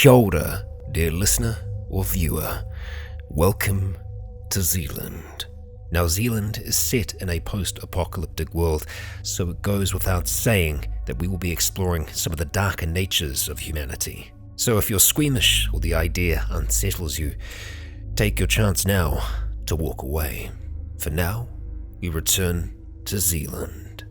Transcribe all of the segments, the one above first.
Kia ora, dear listener or viewer. Welcome to Zealand. Now, Zealand is set in a post-apocalyptic world, so it goes without saying that we will be exploring some of the darker natures of humanity. So if you're squeamish or the idea unsettles you, take your chance now to walk away. For now, we return to Zealand.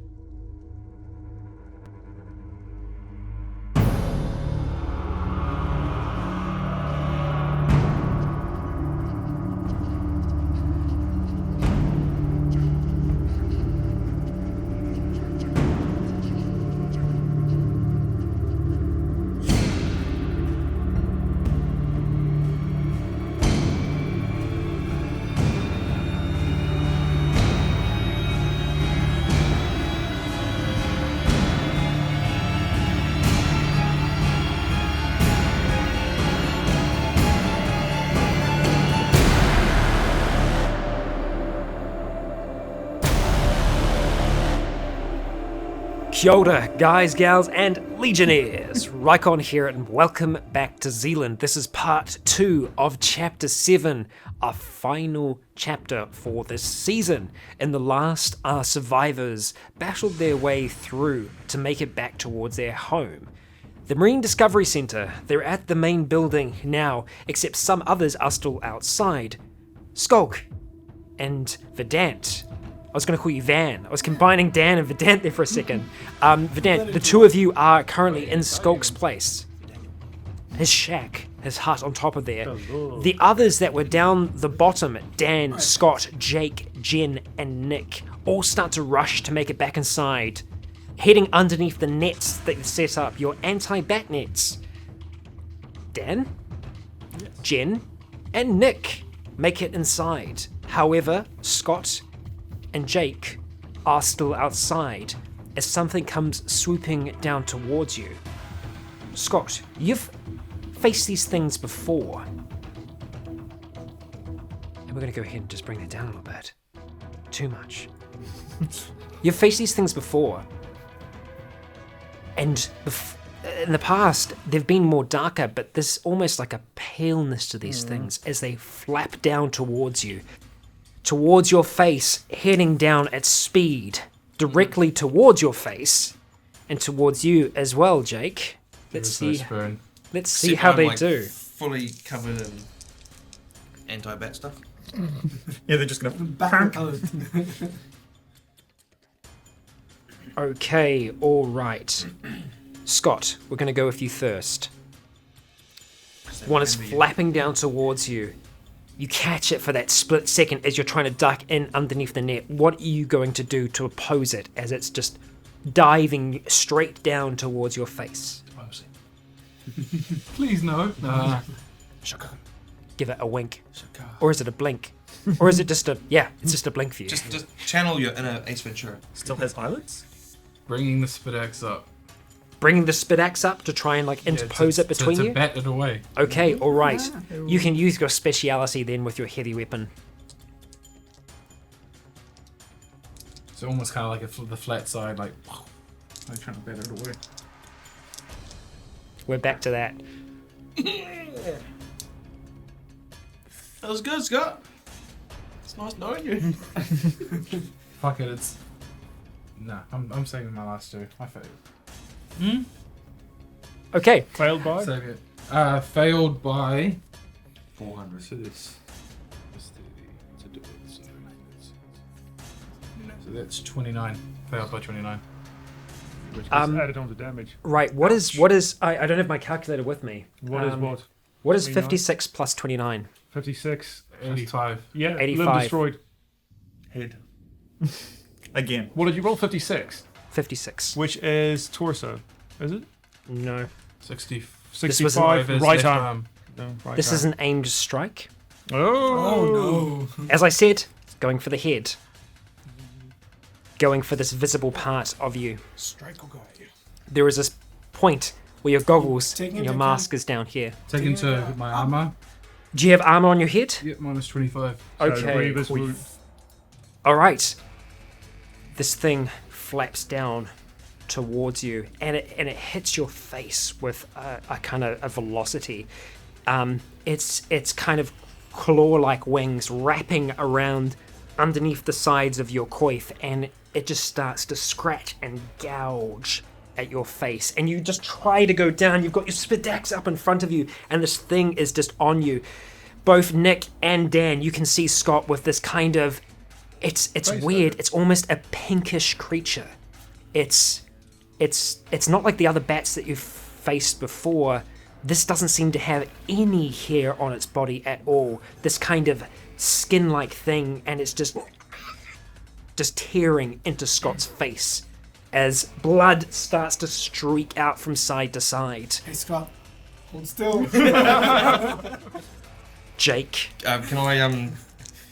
Kia ora, guys, gals, and legionnaires! Rycon here, and welcome back to Zealand. This is part 2 of Chapter 7, our final chapter for this season. In the last, our survivors battled their way through to make it back towards their home. The Marine Discovery Centre, they're at the main building now, except some others are still outside. Skulk and Verdant. I was going to call you Van. I was combining Dan and Verdant there for a second. Verdant, the two of you are currently in Skulk's place. His shack, his hut on top of there. The others that were down the bottom, Dan, Scott, Jake, Jen, and Nick, all start to rush to make it back inside, heading underneath the nets that you've set up, your anti-bat nets. Dan, Jen, and Nick make it inside. However, Scott and Jake are still outside as something comes swooping down towards you. Scott, you've faced these things before. And we're going to go ahead and just bring that down a little bit. Too much. You've faced these things before. And in the past, they've been more darker, but there's almost like a paleness to these things as they flap down towards you. Towards your face, heading down at speed, directly towards your face, and towards you as well, Jake. Let's see how they do. Fully covered in anti-bat stuff. Yeah, they're just gonna. Okay, all right. Scott, we're going to go with you first. One is flapping down towards you. You catch it for that split second as you're trying to duck in underneath the net. What are you going to do to oppose it as it's just diving straight down towards your face? Please no. Give it a wink. Or is it a blink? Or is it just a... Yeah, it's just a blink for you. Just channel your inner Ace Ventura. Still has eyelids? Bringing the spit axe up. Bringing the spit axe up to try and interpose it between you? To bat it away. Okay, alright. You can use your speciality then with your heavy weapon. So almost kind of like the flat side, like trying to bat it away. We're back to that. That was good, Scott. It's nice knowing you. Fuck it, it's... Nah, I'm saving my last two. I failed. Okay. Failed by? Save it. Failed by... 400. So that's 29. Failed by 29. Which gets added on to damage. Right, what is I don't have my calculator with me. What is what? What is 56 plus 29? 56. 85. Yeah, 85. limb destroyed. Head. Again. What did you roll? 56? 56. Which is torso, is it? No. 65, is right left arm. No, right This arm. is an aimed strike. Oh no. As I said, going for the head. Going for this visible part of you. Strike will go at you. There is this point where your goggles and your mask is down here. Take into my armor. Do you have armor on your head? Yep, minus 25. Okay. So Alright. This thing flaps down towards you, and it hits your face with a kind of a velocity. It's kind of claw-like wings wrapping around underneath the sides of your coif, and it just starts to scratch and gouge at your face. And you just try to go down. You've got your spadax up in front of you, and this thing is just on you. Both Nick and Dan, you can see Scott with this kind of... It's weird. It's almost a pinkish creature. It's not like the other bats that you've faced before. This doesn't seem to have any hair on its body at all. This kind of skin-like thing, and it's just tearing into Scott's face as blood starts to streak out from side to side. Hey, Scott. Hold still. Jake. Can I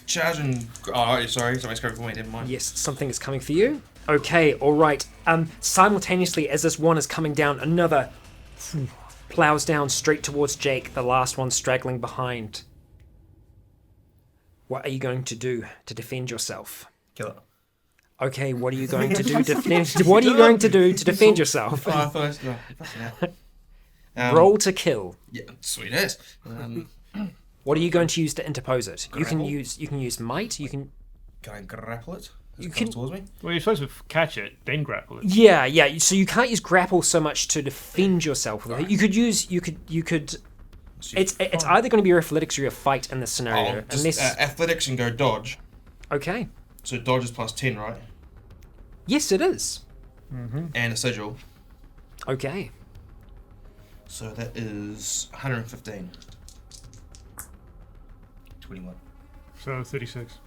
charge and... Oh, sorry, something's coming for me, never mind. Yes, something is coming for you. Okay, alright. Simultaneously as this one is coming down, another plows down straight towards Jake, the last one straggling behind. What are you going to do to defend yourself? Kill it. Okay, what are you going to do to defend yourself? Oh, I thought it was... No, Roll to kill. Yeah, sweet as. What are you going to use to interpose it? Grapple. You can use might. You can. Can I grapple it? You Comes can- towards me? Well, you're supposed to catch it, then grapple it. Yeah. So you can't use grapple so much to defend yourself with it. You could use. You could. It's either going to be your athletics or your fight in this scenario. Oh, just athletics and go dodge. Okay. So dodge is plus 10, right? Yes, it is. And a sigil. Okay. So that is 115. 21. So 36.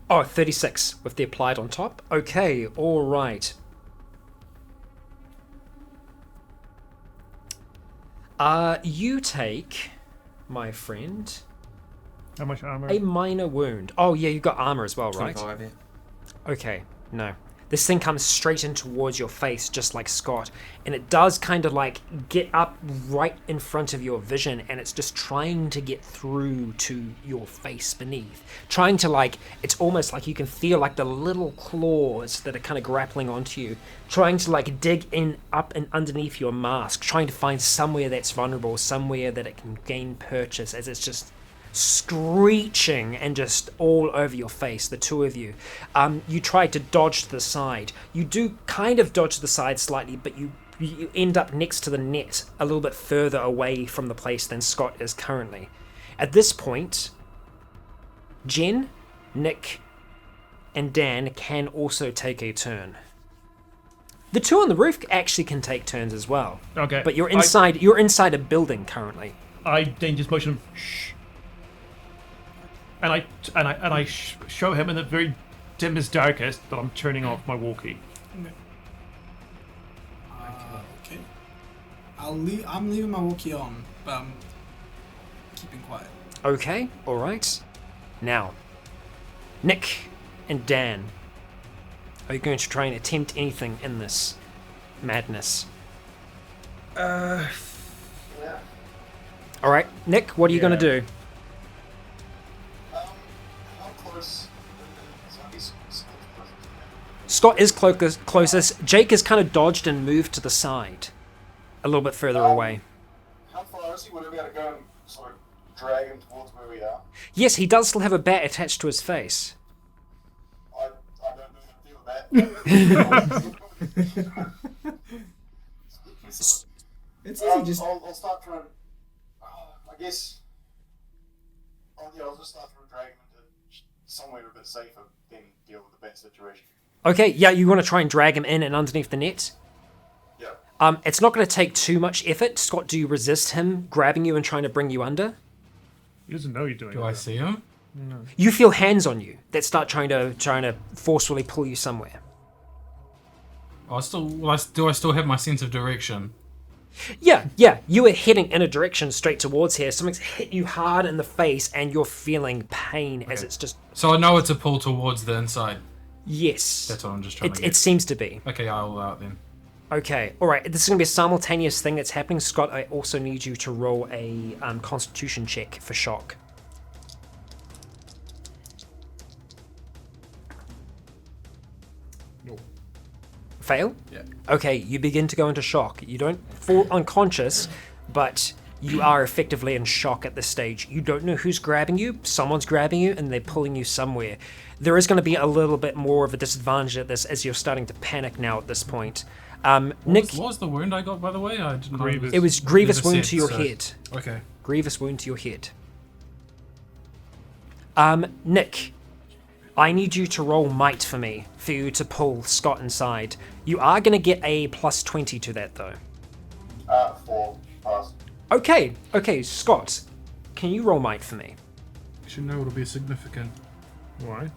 Oh, 36 with the applied on top. Okay, all right. You take, my friend, How much armor? a minor wound. Oh yeah, you've got armor as well, right? 25, yeah. Okay, no. This thing comes straight in towards your face, just like Scott, and it does kind of like get up right in front of your vision, and it's just trying to get through to your face beneath. Trying to like, it's almost like you can feel like the little claws that are kind of grappling onto you, trying to like dig in up and underneath your mask, trying to find somewhere that's vulnerable, somewhere that it can gain purchase as it's just screeching and just all over your face, the two of you. You try to dodge to the side. You do kind of dodge to the side slightly, but you end up next to the net, a little bit further away from the place than Scott is currently. At this point, Jen, Nick, and Dan can also take a turn. The two on the roof actually can take turns as well. Okay. But you're inside a building currently. I then just motion him. Shh. And I show him in the very dimmest, darkest that I'm turning off my walkie. Okay. I'm leaving my walkie on, but I'm keeping quiet. Okay, alright. Now, Nick and Dan, are you going to try and attempt anything in this madness? Yeah. Alright, Nick, what are you going to do? How close? Scott is closest. Jake is kind of dodged and moved to the side. A little bit further away. How far is he? Would I be able to go and sort of drag him towards where we are? Yes, he does still have a bat attached to his face. I don't know how to deal with that. It's easy, just... I'll start trying. I guess. I'll just start trying to drag him into somewhere a bit safer than deal with the bat situation. Okay, yeah, you want to try and drag him in and underneath the net? Yeah. It's not going to take too much effort. Scott, do you resist him grabbing you and trying to bring you under? He doesn't know you're doing it. Do I see him? You feel hands on you that start trying to forcefully pull you somewhere. Do I still have my sense of direction? Yeah, you were heading in a direction straight towards here. Something's hit you hard in the face and you're feeling pain as it's just... So I know it's a pull towards the inside. Yes. That's what I'm just trying to get. It seems to be. Okay, I'll out then. Okay, alright, this is going to be a simultaneous thing that's happening. Scott, I also need you to roll a constitution check for shock. No. Fail? Yeah. Okay, you begin to go into shock. You don't fall unconscious, but you are effectively in shock at this stage. You don't know who's grabbing you. Someone's grabbing you, and they're pulling you somewhere. There is going to be a little bit more of a disadvantage at this as you're starting to panic now at this point. Nick, What was the wound I got, by the way? I didn't Grievous. it was grievous Never wound said, to your so- head. Okay. Grievous wound to your head. Nick, I need you to roll might for me, for you to pull Scott inside. You are going to get a plus 20 to that, though. 4 pass. Okay, Scott, can you roll might for me? You should know it'll be significant Why?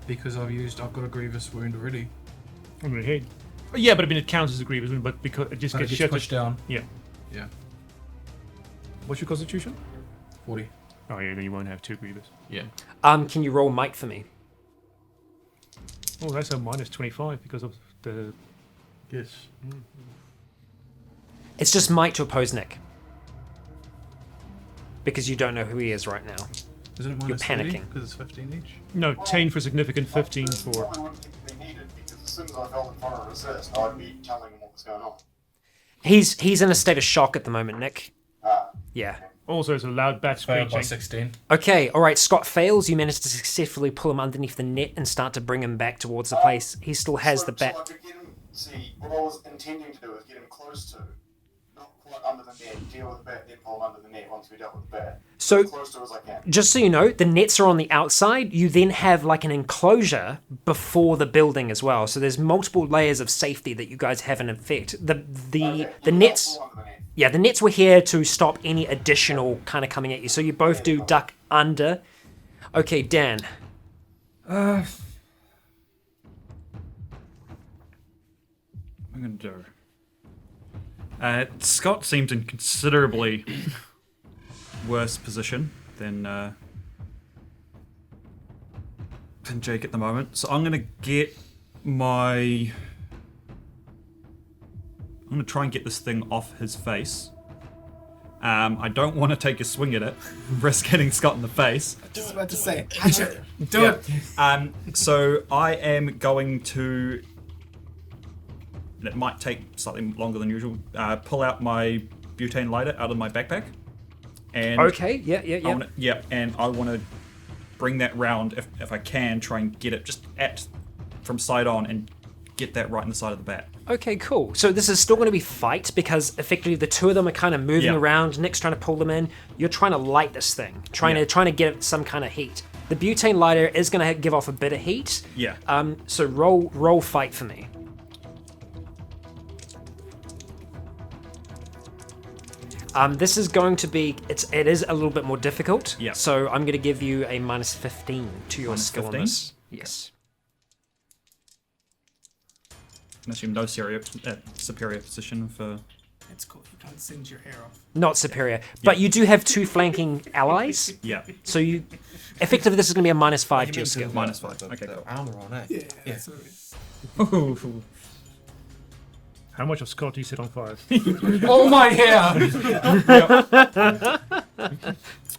because I've got a grievous wound already. On the head. Yeah, but I mean, it counts as a grievous wound, but because it just But it gets gets shifted. pushed down. Yeah. Yeah. What's your constitution? 40. Oh, yeah, then you won't have 2 grievous. Yeah. Can you roll might for me? Oh, that's a minus 25 because of the. Yes. It's just might to oppose Nick. Because you don't know who he is right now. Isn't it minus You're panicking. Because it's 15 each? No, 10 for significant, 15 I for. probably wouldn't think it'd be needed because as soon as I felt in front of resist, I'd be telling him what was going on. He's in a state of shock at the moment, Nick. Yeah. Also, it's a loud bat Failed by screeching. 16. Okay, alright, Scott fails. You manage to successfully pull him underneath the net and start to bring him back towards the place. He still has the bat. So I could get him, see, what I was intending to do is get him close to, not quite under the net, deal with the bat, then pull him under the net once we dealt with the bat. So, As close to as I can. just so you know, the nets are on the outside. You then have like an enclosure before the building as well. So there's multiple layers of safety that you guys have in effect. The nets, Pull under the net. yeah, the nets were here to stop any additional kind of coming at you. So you both do duck under. Okay, Dan. I'm gonna do. Scott seems in considerably worse position than Jake at the moment. So I'm gonna get my. I'm gonna try and get this thing off his face. I don't want to take a swing at it, risk hitting Scott in the face. Just about to say, Do it! So I am going to. And it might take slightly longer than usual. Pull out my butane lighter out of my backpack, and Okay, yeah. and I want to bring that round if I can. Try and get it just from side on and get that right in the side of the bat. Okay, cool. So this is still going to be fight because effectively the two of them are kind of moving Yeah. around. Nick's trying to pull them in. You're trying to light this thing, trying to get it some kind of heat. The butane lighter is going to give off a bit of heat. Yeah. So roll fight for me. This is going to be it is a little bit more difficult. Yeah. So I'm going to give you a minus 15 to your Minus skill 15? on this. Yes. I assume no superior position for. it's cool. You can't singe your hair off. Not superior, but you do have two flanking allies. Yeah. So you, effectively, this is going to be a minus 5 to your skill. Minus 5. Okay, cool. Armor on it. Yeah. Yeah. So How much of Scott do you set on fire? Oh my hair!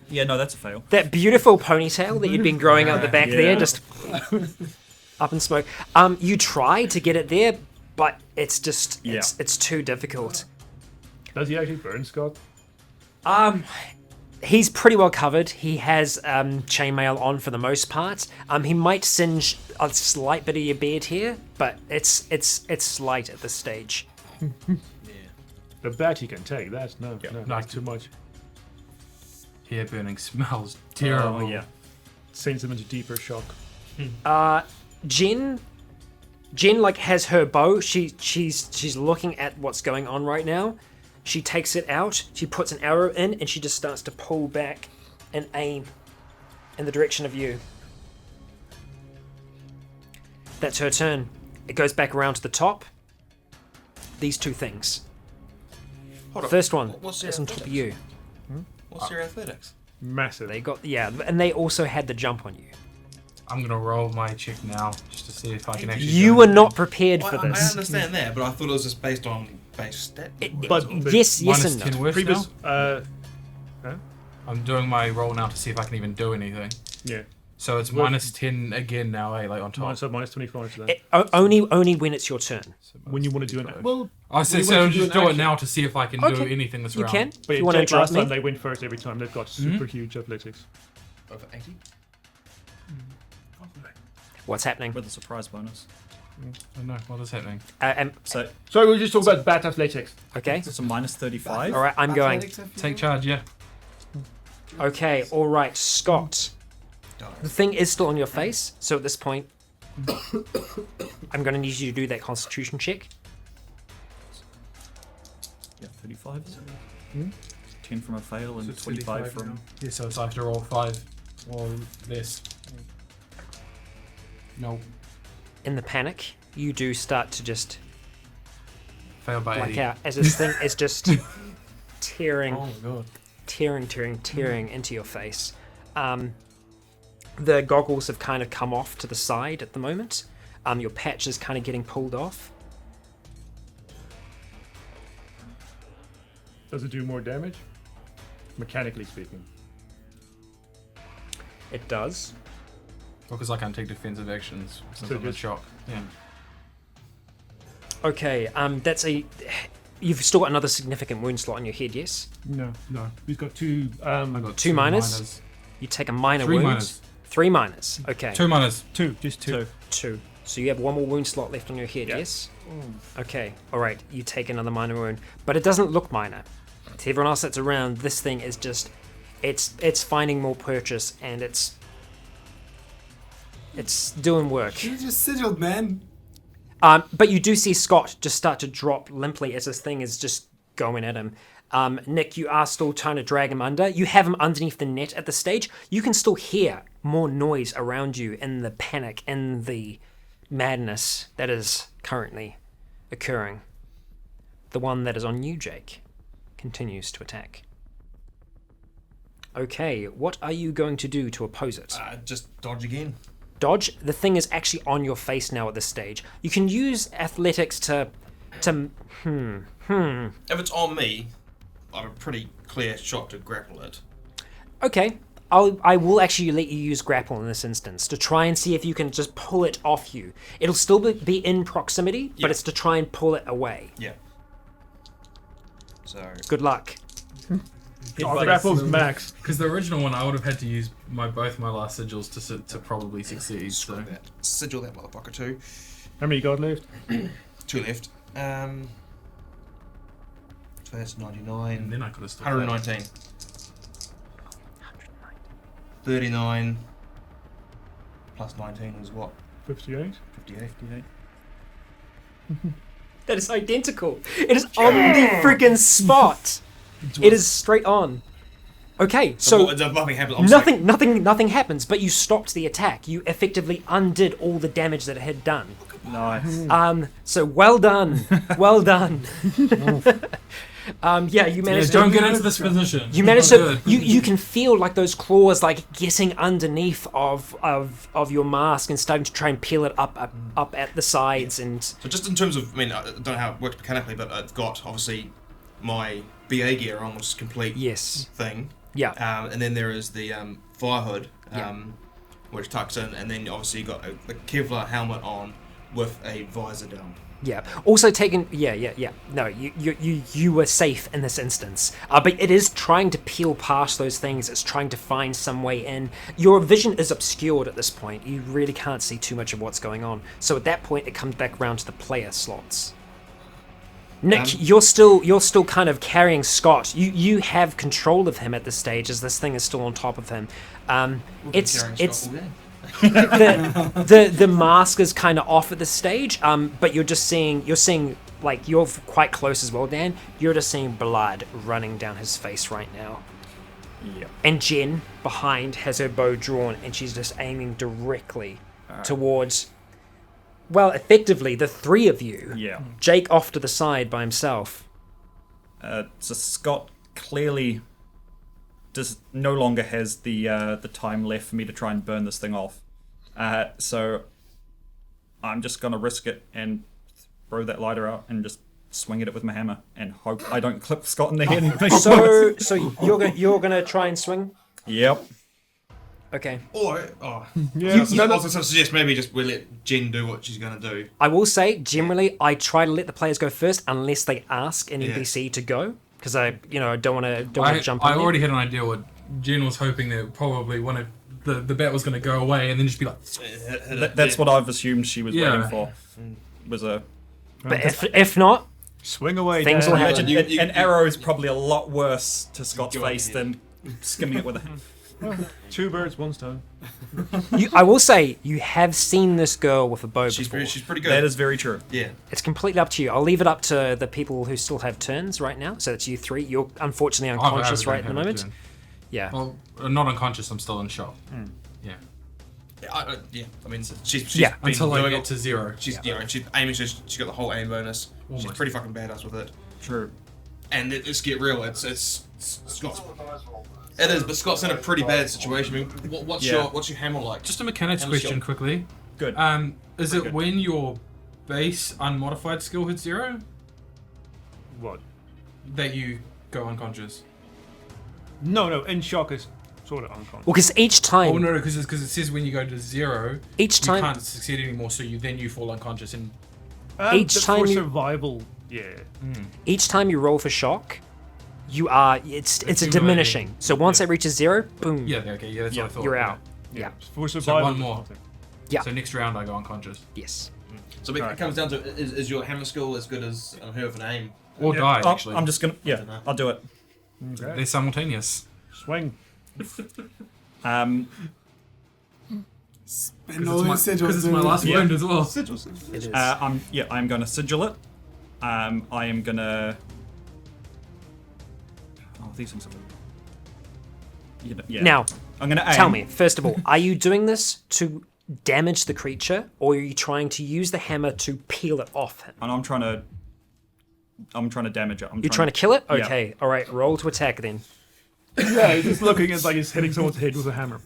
Yeah, no, that's a fail. That beautiful ponytail that you'd been growing out the back there, Yeah. just up in smoke. You try to get it there, but it's just it's too difficult. Does he actually burn Scott? He's pretty well covered. He has chainmail on for the most part. He might singe a slight bit of your beard here, but it's slight at this stage. The bat he can take. That's no, not too much. Hair burning smells terrible. Oh, yeah. Sends him into deeper shock. Jen like has her bow. She's looking at what's going on right now. She takes it out. She puts an arrow in, and she just starts to pull back and aim in the direction of you. That's her turn. It goes back around to the top. These two things. Hold on. First one What's your is on top of athletics? you. What's your athletics? Massive. They got and they also had the jump on you. I'm gonna roll my check now just to see if I can actually. You do were anything. not prepared for I this. understand that, but I thought it was just based on base stat. But Yes Minus and 10 no. worth previous. now. I'm doing my roll now to see if I can even do anything. Yeah. So it's minus 10 again now, eh? Like on top. So minus 25 to that. Only when it's your turn. When you want to do it. Well, I say, so just do it now to see if I can do Okay. anything this You round. can. but If you want to Jake, last interrupt me. time they win first every time. They've got super huge athletics. Over 80? What's happening? With a surprise bonus. I don't know. What is happening? So So we'll just talk about bat athletics. Okay. it's a minus 35. All right. I'm going. Athletics, if you Take will. charge, yeah. Okay. All right, Scott. The thing is still on your face, so at this point, I'm going to need you to do that Constitution check. Yeah, 35. 10 from a fail and So it's 25 35 from. now. Yeah, so it's after roll 5 or less. No. In the panic, you do start to just Failed by black 80. out as this thing is just tearing, Oh my god. tearing into your face. The goggles have kind of come off to the side at the moment. Your patch is kind of getting pulled off. Does it do more damage? Mechanically speaking. It does. Because I can't take defensive actions since So I'm in just- shock. Yeah. Okay, that's a. You've still got another significant wound slot on your head, yes? No. He's got two. I got Two minors? You take a minor 3 wound. minors. 3 minors. Okay. 2 minors. Just two. 2. So you have one more wound slot left on your head, yes? Okay. All right. You take another minor wound, but it doesn't look minor. To everyone else that's around, this thing is just. It's finding more purchase and it's doing work. You just sigiled, man. But you do see Scott just start to drop limply as this thing is just going at him. Nick, you are still trying to drag him under. You have him underneath the net at this stage. You can still hear more noise around you in the panic, in the madness that is currently occurring. The one that is on you, Jake, continues to attack. Okay, what are you going to do to oppose it? Just dodge again. Dodge. The thing is actually on your face now at this stage. You can use athletics to If it's on me, I have a pretty clear shot to grapple it. Okay. I will actually let you use grapple in this instance to try and see if you can just pull it off you. It'll still be in proximity, but Yeah. it's to try and pull it away. Yeah. So Good luck. Grapple's max. Because the original one, I would have had to use both my last sigils to probably succeed. screw So that. Sigil that motherfucker too. How many you got left? 2 left. So that's 99. and then I could have still 119. 39 plus 19 is what? 58. 58. That is identical. It is on the friggin' spot. It is straight on. Okay, so nothing happens. I'm nothing happens, but you stopped the attack. You effectively undid all the damage that it had done. Nice. So well done. Well done. Yeah, you managed to don't get into this position. You managed Not to. good. You can feel like those claws like getting underneath of your mask and starting to try and peel it up at the sides and. So just in terms of, I mean, I don't know how it works mechanically, but I've got obviously my BA gear on, which is complete Yes. thing. Yeah. And then there is the fire hood, Yeah. which tucks in, and then obviously you got the Kevlar helmet on with a visor down. Yeah. Also taken. Yeah. No, you were safe in this instance. But it is trying to peel past those things. It's trying to find some way in. Your vision is obscured at this point. You really can't see too much of what's going on. So at that point, it comes back around to the player slots. Nick, you're still kind of carrying Scott. You have control of him at this stage, as this thing is still on top of him. It's the mask is kind of off at this stage, but you're seeing like you're quite close as well, Dan. You're just seeing blood running down his face right now. Yep. And Jen behind has her bow drawn, and she's just aiming directly towards. Well, effectively, the three of you. Yeah. Jake off to the side by himself. So Scott clearly no longer has the time left for me to try and burn this thing off. So I'm just gonna risk it and throw that lighter out and just swing at it with my hammer and hope I don't clip Scott in the head. So you're gonna try and swing. Yep. Okay. Or, Yeah. I was going to suggest maybe just we let Jen do what she's going to do. I will say, generally, I try to let the players go first unless they ask an Yeah. NPC to go, because I don't want to jump in I there. already had an idea what Jen was hoping that probably one of the bat was going to go away and then just be like, That's what I've assumed she was Yeah. waiting for. Was a But if not, Swing away, things Dad. will happen. imagine an arrow is probably a lot worse to Scott's face than skimming it with a hand. 2 birds, 1 stone. I will say, you have seen this girl with a bow She's before. pretty good. That is very true. Yeah. It's completely up to you. I'll leave it up to the people who still have turns right now. So that's you three. You're unfortunately unconscious right at the moment. Yeah. well, not unconscious, I'm still in shock. Yeah. I mean, she's Yeah. been Until I doing get it. to 0. She's and she's aiming. She's got the whole aim bonus. She's Almost. pretty fucking badass with it. True. And let's get real. It's Scott's. It is, but Scott's in a pretty bad situation. I mean, what's Yeah. your hammer like? Just a mechanics And the question skill. quickly. Good. Is it good. when your base unmodified skill hits 0 What? that you go unconscious? No, in shock is sort of unconscious. Well, because each time, Oh no, because it says when you go to 0, each you time, can't succeed anymore, so you fall unconscious. And Each time for you- survival, yeah. each time you roll for shock, you are it's a Accumulating. diminishing. So once it reaches 0, boom, yeah, okay, yeah, that's what I thought. you're yeah. out. Yeah. For survival. one more. Yeah. So next round I go unconscious. Yes. So it comes down to is your hammer skill as good as her with an aim? Or die, Oh, actually. I'm just gonna. Yeah, I'll do it. Okay. They're simultaneous. Swing. Um, Because it's my last Yeah. wound as well. It is. I'm gonna sigil it. I am gonna. Oh, these things are. Yeah. Now, I'm gonna aim. tell me, first of all, are you doing this to damage the creature, or are you trying to use the hammer to peel it off him? And I'm trying to damage it. You're trying to kill it? Yeah. Okay, alright, roll to attack then. Yeah, he's just looking at like he's hitting someone's head with a hammer.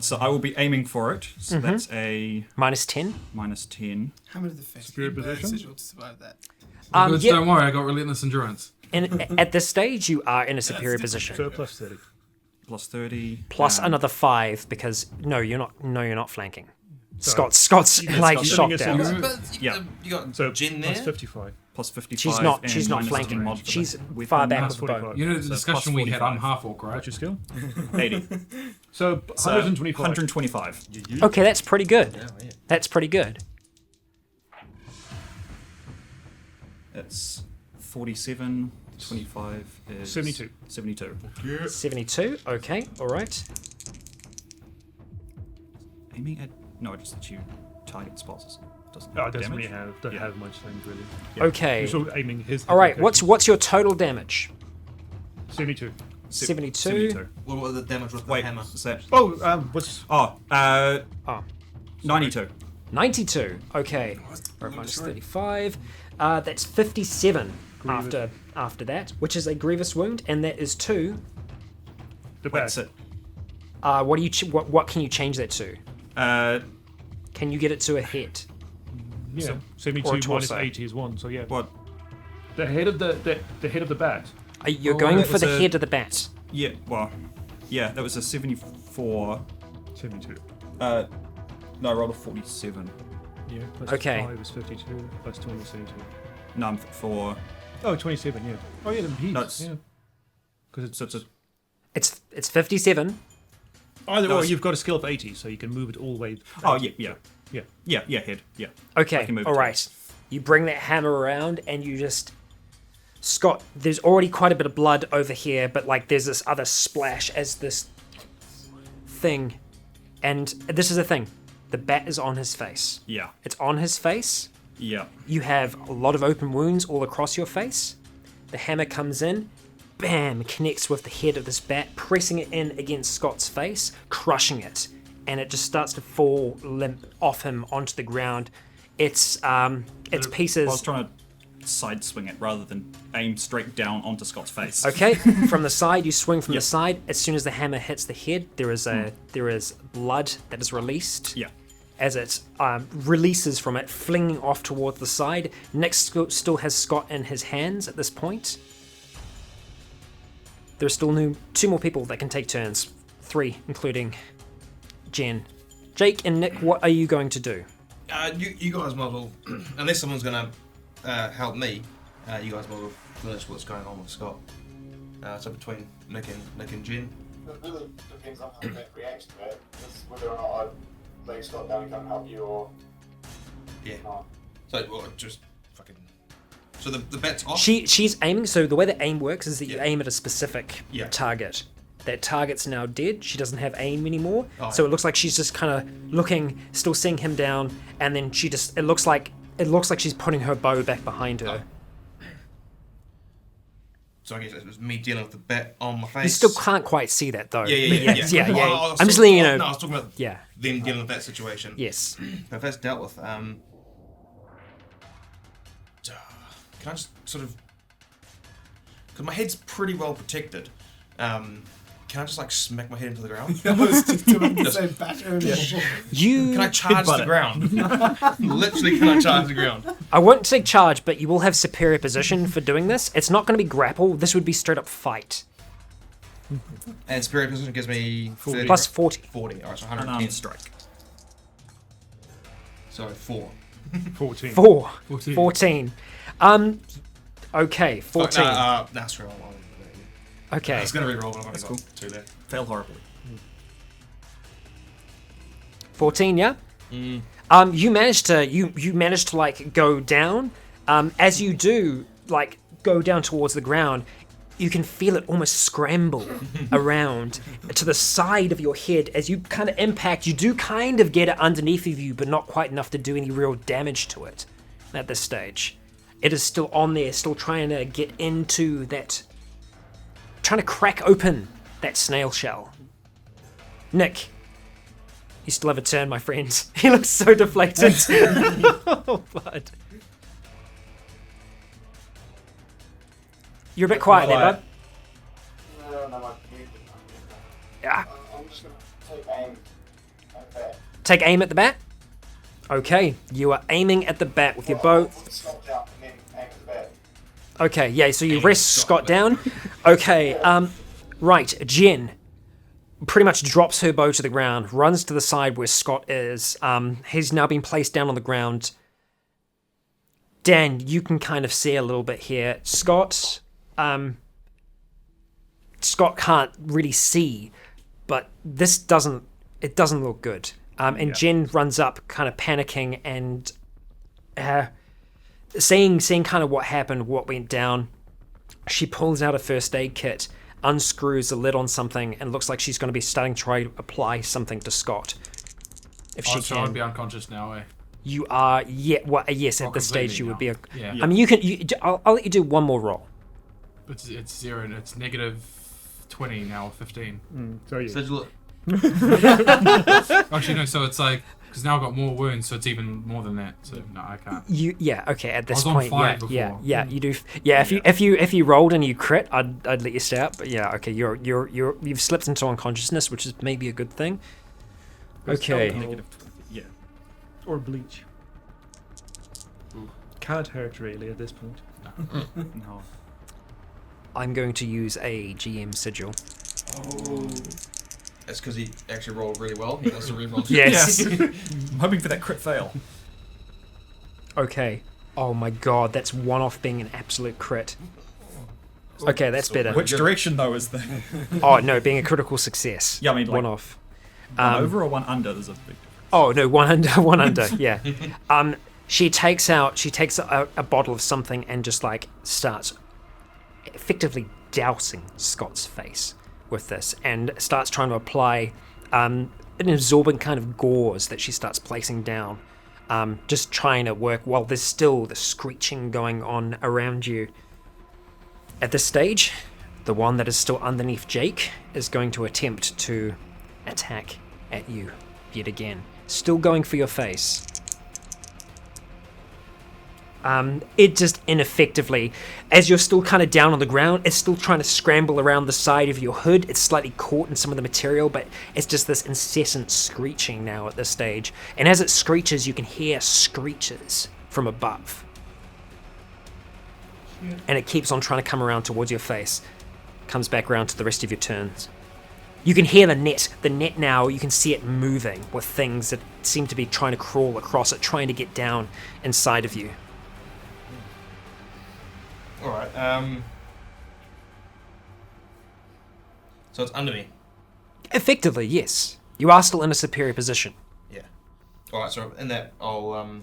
So I will be aiming for it. So that's a Minus 10. minus 10. How many of the face Superior position? sigil to survive that? Good, Yeah, don't worry, I got relentless endurance. and at this stage, you are in a superior position. So plus 30. Plus 30. Plus another 5 because you're not flanking. Scott's like Scott's shocked sitting out. a But Yeah. you got So Jen there. plus 55. Plus 55. She's not and minus flanking. 10 mod for the She's weapon. far back Plus with the bow. 45. You know the So discussion plus we had, I'm 45. half orc, right? What's your skill? 80. So So 125. 125. Okay, that's pretty good. That's pretty good. It's 47. 25 is 72. 72. 72. Okay, alright. Aiming at no, just that you target spots. Doesn't Oh, it doesn't damage. really don't have much things really. Okay. You're sort of aiming his. Alright, location. what's your total damage? 72. 72. What was the damage with the Wait, hammer? what's that? Oh, what's Oh, Oh, 92. 92. Okay. Right, minus 35. That's 57 after that, which is a grievous wound, and that is 2. the back? That's it. What do you what can you change that to? Can you get it to a hit? Yeah. or 72 a minus torso. 80 is 1. So yeah. What? The head of the head of the bat. You're Oh, going that for was the a- head of the bat. Yeah. Well, yeah. That was a 74. 72. No, I rolled a 47. Yeah. Plus Okay. 5 is 52. Plus 20 is 72. No, I'm for. Oh, 27. Yeah. Oh yeah, the heat. No, it's- Yeah. Because So it's a. It's 57. either no, or it's- you've got a skill of 80, so you can move it all the way. Oh yeah, yeah, Yeah. yeah, head, yeah. Okay, I can move all it. right. You bring that hammer around and you just... Scott, there's already quite a bit of blood over here, but like there's this other splash as this thing. And this is the thing. The bat is on his face. Yeah, It's on his face. yeah. You have a lot of open wounds all across your face. The hammer comes in, bam, connects with the head of this bat, pressing it in against Scott's face, crushing it. And it just starts to fall limp off him onto the ground. It's pieces. I was trying to side swing it rather than aim straight down onto Scott's face. Okay, from the side, you swing from Yep. the side. As soon as the hammer hits the head, there is blood that is released. Yeah. As it releases from it, flinging off towards the side. Nick still has Scott in his hands at this point. There's still 2 more people that can take turns. 3, including Jen. Jake and Nick, what are you going to do? You guys might as well, unless someone's going to help me, you guys might as well finish what's going on with Scott. So between Nick and Jen. It really depends on how that reacts to it. It's whether or not I leave Scott down and come help you or Yeah. not. So well, just fucking. So the bet's off. She's aiming. So the way that aim works is that you Yeah. aim at a specific Yeah. target. That target's now dead. She doesn't have aim anymore. Oh, So yeah. it looks like she's just kind of looking, still seeing him down, and then she just. It looks like she's putting her bow back behind her. So I guess it was me dealing with the bet on my face. You still can't quite see that though. Yeah. Yeah. Well, I was I'm just talking- letting you know. No, I was talking about Yeah. them dealing with that situation. Yes. If that's dealt with, can I just sort of, because my head's pretty well protected, can I just like smack my head into the ground? I was just doing the same pattern. You. Can I charge the ground? Literally, can I charge the ground? I won't say charge, but you will have superior position for doing this. It's not going to be grapple. This would be straight up fight. And spirit position gives me 30, Plus right? 40. 40. Alright, so Unarmed 110. strike. So 4. 14. 4. 14. 14. Okay, 14. That's right. Okay. It's gonna re-roll, but I've only got 2 left. Fail horribly. 14, yeah? You managed to like go down. As you do like go down towards the ground, you can feel it almost scramble around to the side of your head as you kind of impact. You do kind of get it underneath of you, but not quite enough to do any real damage to it at this stage. It is still on there, still trying to get into that, trying to crack open that snail shell. Nick, you still have a turn, my friend. He looks so deflated. Oh, bud. You're a bit quiet there, bud. No, my view. Yeah. I'm just going to take aim at that. Take aim at the bat. Okay, you are aiming at the bat with your bow. Put Scott down and then aim at the bat. Okay, yeah, so you rest Scott down. Okay, right, Jen pretty much drops her bow to the ground, runs to the side where Scott is. He's now been placed down on the ground. Dan, you can kind of see a little bit here. Scott can't really see, but this doesn't look good. And Jen runs up, kind of panicking and seeing kind of what happened, what went down. She pulls out a first aid kit, unscrews the lid on something, and looks like she's going to be starting to try to apply something to Scott. If she So I'd can. be unconscious now, eh? You are, yes, at this stage you completely would be. now. I mean, I'll let you do one more roll. It's 0 and it's negative 20 now, or 15. So yeah. So look, Actually, no, so it's like, because now I've got more wounds, so it's even more than that. So, no, I can't. Okay, at this was on point, fire yeah, before. you do. If you rolled and you crit, I'd let you stay up. But yeah, okay, you've slipped into unconsciousness, which is maybe a good thing. Okay. Negative 20. Yeah. Or bleach. Can't hurt really at this point. No. I'm going to use a GM sigil. that's because he actually rolled really well. That's the re-roll. Yes. I'm hoping for that crit fail. Okay. Oh my god, that's one off being an absolute crit. Okay, that's better. Which direction though is the Oh no, being a critical success. Yeah, I mean, like, one off. one over or one under? There's a big difference. Oh no, one under, yeah. She takes a bottle of something and just like starts effectively dousing Scott's face with this, and starts trying to apply an absorbent kind of gauze that she starts placing down, just trying to work while there's still the screeching going on around you. At this stage, the one that is still underneath Jake is going to attempt to attack at you yet again. Still going for your face. It just ineffectively, as you're still kind of down on the ground, it's still trying to scramble around the side of your hood. It's slightly caught in some of the material, but it's just this incessant screeching now at this stage. And as it screeches, you can hear screeches from above. And it keeps on trying to come around towards your face. Comes back around to the rest of your turns. You can hear the net. The net now, you can see it moving with things that seem to be trying to crawl across it, trying to get down inside of you. Alright, so it's under me. Effectively, yes. You are still in a superior position. Yeah. Alright, so in that, I'll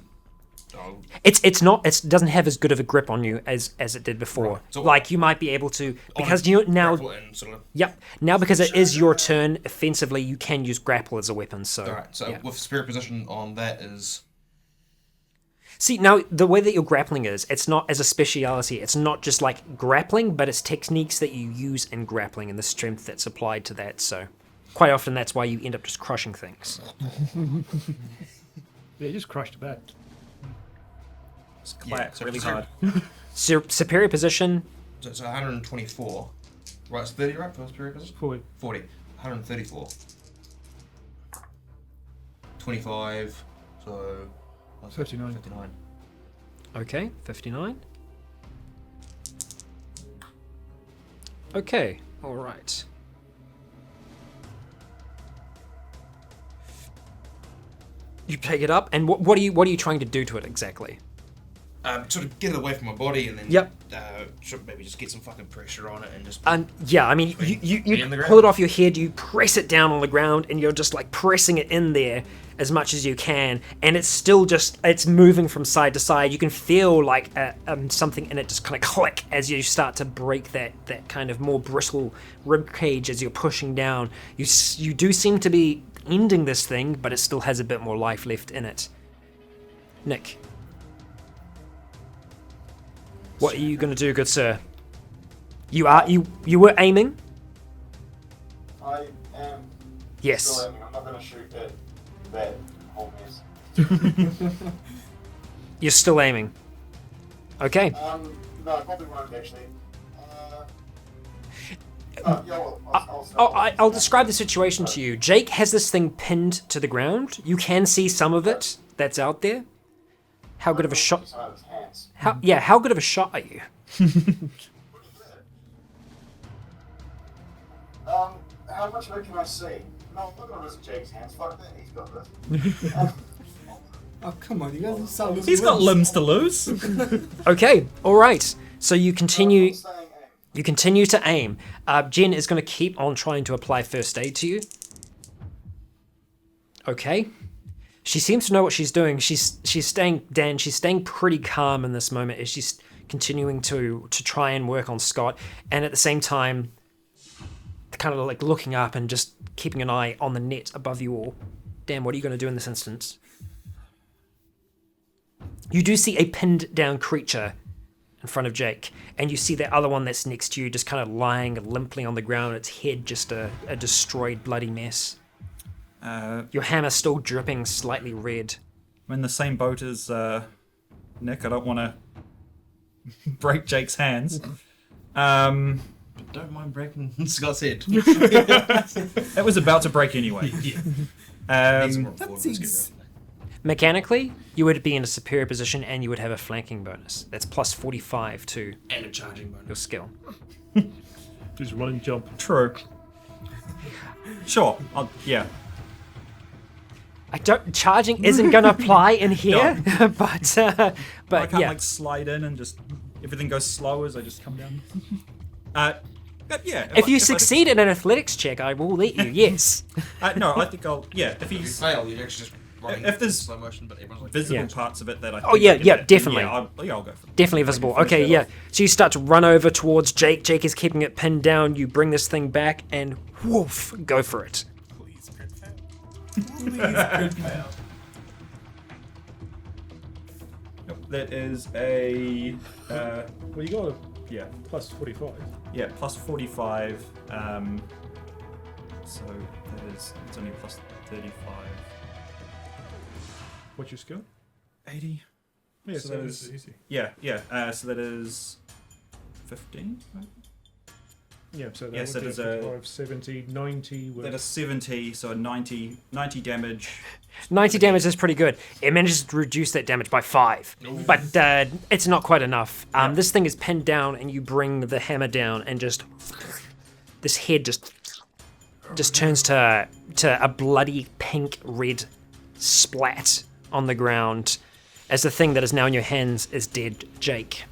It doesn't have as good of a grip on you as it did before. Right. So like you might be able to, because you now. grapple it and sort of. Yep. Now because it is your turn, offensively, you can use grapple as a weapon. So. Alright, so yeah. with spirit position on that is. See, now the way that you're grappling is, it's not as a speciality. It's not just like grappling, but it's techniques that you use in grappling and the strength that's applied to that. So, quite often that's why you end up just crushing things. Yeah, just crushed a bat. It's claps so really zero- hard. Superior position. So it's 124. Right, it's 30, right? For spirit position? 40. 40. 134. 25. So. 59. 59. Okay, 59. Okay, all right. You pick it up, and what are you trying to do to it exactly? Sort of get it away from my body and then. Yep. Should maybe just get some fucking pressure on it and just. Yeah, I mean, you in the pull ground? it off your head, you press it down on the ground, and you're just like pressing it in there as much as you can, and it's still just, it's moving from side to side. You can feel like something in it just kind of click as you start to break that kind of more brittle rib cage as you're pushing down. You do seem to be ending this thing, but it still has a bit more life left in it. Nick. What are you going to do, good sir? You were aiming? I am Yes. still aiming. I'm not going to shoot at that whole mess. You're still aiming. Okay. No, I probably won't actually. Yeah, well, I'll describe the situation to you. Jake has this thing pinned to the ground. You can see some of it that's out there. How good of a shot? How good of a shot are you? How much of it can I see? No, I'm not gonna risk Jake's hands. Fuck that. He's got this. Oh, come on, you guys sound losing He's got limbs to lose. Okay, all right. So you continue. I'm staying aim. You continue to aim. Jen is going to keep on trying to apply first aid to you. Okay. She seems to know what she's doing. She's staying pretty calm in this moment as she's continuing to try and work on Scott, and at the same time, kind of like looking up and just keeping an eye on the net above you all. Dan, what are you going to do in this instance? You do see a pinned down creature in front of Jake, and you see that other one that's next to you just kind of lying limply on the ground, its head just a destroyed bloody mess. Your hammer still dripping slightly red. I'm in the same boat as Nick. I don't want to break Jake's hands. Don't mind breaking Scott's head. It was about to break anyway. Mechanically, you would be in a superior position and you would have a flanking bonus. That's plus 45 to And a charging bonus. your skill. Just run and jump. True. Sure. Yeah. Charging isn't going to apply in here, but I can't yeah. like slide in and just everything goes slow as I just come down. But yeah. If you succeed in an athletics check, I will let you. Yes. No, I think I'll. Yeah. If If you he's fail, you're actually just running If there's in slow motion, but everyone's like visible Yeah. parts of it that I. Oh, think yeah, I can yeah, hit, definitely. Yeah, I'll go for it. Definitely visible. finish Okay, that yeah. off. So you start to run over towards Jake. Jake is keeping it pinned down. You bring this thing back and woof, go for it. Please, crit fail. Please, crit fail. Nope, that is a. Well, you got a Yeah. plus 45. Yeah, plus 45. So that is. It's only plus 35. What's your skill? 80. Yeah, So so that it's is- easy. Yeah. So that is 15. Right? Yeah, so that Yes, would it do is a- 55, 70, 90. That is 70. So 90 damage. 90 damage is pretty good. It manages to reduce that damage by 5. But it's not quite enough. This thing is pinned down and you bring the hammer down and just... This head just just turns to a bloody pink red splat on the ground as the thing that is now in your hands is dead, Jake.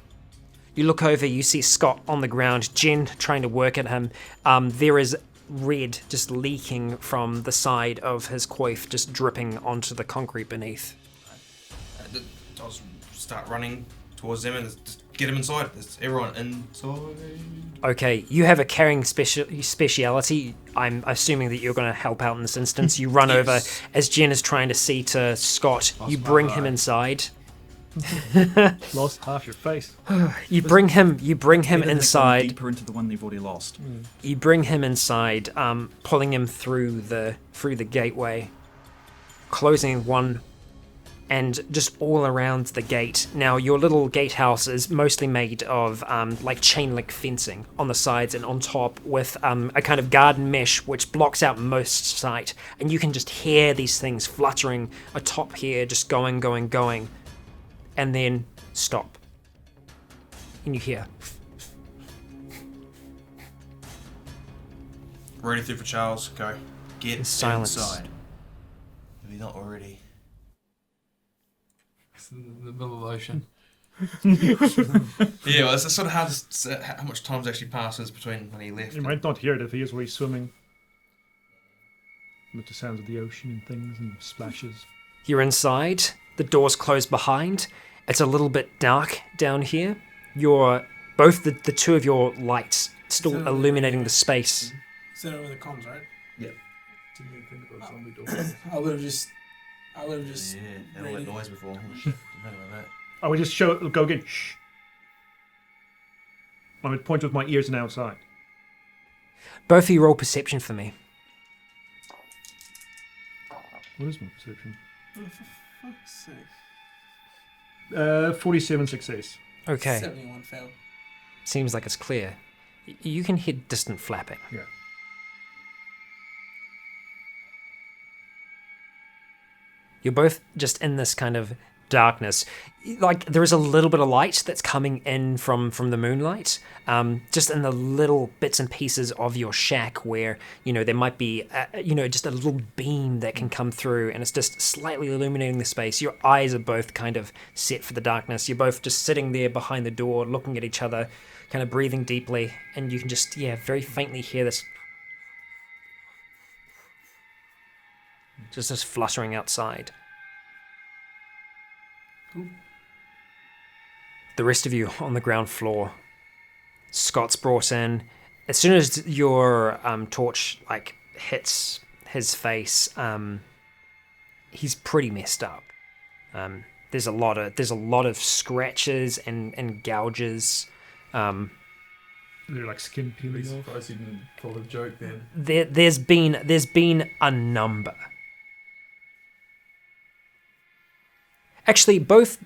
You look over, you see Scott on the ground, Jen trying to work at him. There is red just leaking from the side of his coif, just dripping onto the concrete beneath. I'll start running towards them and just get them inside. Is everyone inside? Okay, you have a carrying speciality. I'm assuming that you're going to help out in this instance. You run over as Jen is trying to see to Scott. You bring him inside. Lost half your face. You bring him Better than inside. going deeper into the one they've already lost. You bring him inside, pulling him through the gateway, closing one, and just all around the gate. Now, your little gatehouse is mostly made of like chain link fencing on the sides and on top, with a kind of garden mesh which blocks out most sight, and you can just hear these things fluttering atop here, just going, and then stop. And you hear. Ready through for Charles. Go. Get Silence. inside. If you're not already. It's in the middle of the ocean. Yeah, well, it's sort of hard to say how much time's actually passes between when he left. You might not hear it if he is away swimming. With the sounds of the ocean and things and splashes. You're inside. The doors close behind. It's a little bit dark down here. You're both the two of your lights still illuminating the space. Set over the comms, right? Yeah. Didn't even think about zombie doors. I would have just. Yeah, and all that noise before. Oh, shit, didn't know about that. I would just go again. Shh. I would point with my ears and outside. Both of you roll perception for me. What is my perception? Oh, for fuck's sake. 47 success. Okay. 71 failed. Seems like it's clear. You can hear distant flapping. Yeah. You're both just in this kind of darkness. Like, there is a little bit of light that's coming in from the moonlight, just in the little bits and pieces of your shack where, there might be, just a little beam that can come through, and it's just slightly illuminating the space. Your eyes are both kind of set for the darkness. You're both just sitting there behind the door, looking at each other, kind of breathing deeply, and you can just, very faintly hear this. Just this fluttering outside. The rest of you on the ground floor. Scott's brought in. As soon as your torch hits his face, he's pretty messed up. There's a lot of scratches and gouges. They're like skin Be peeling off. surprised you didn't pull a joke then. There's been a number. Actually, both.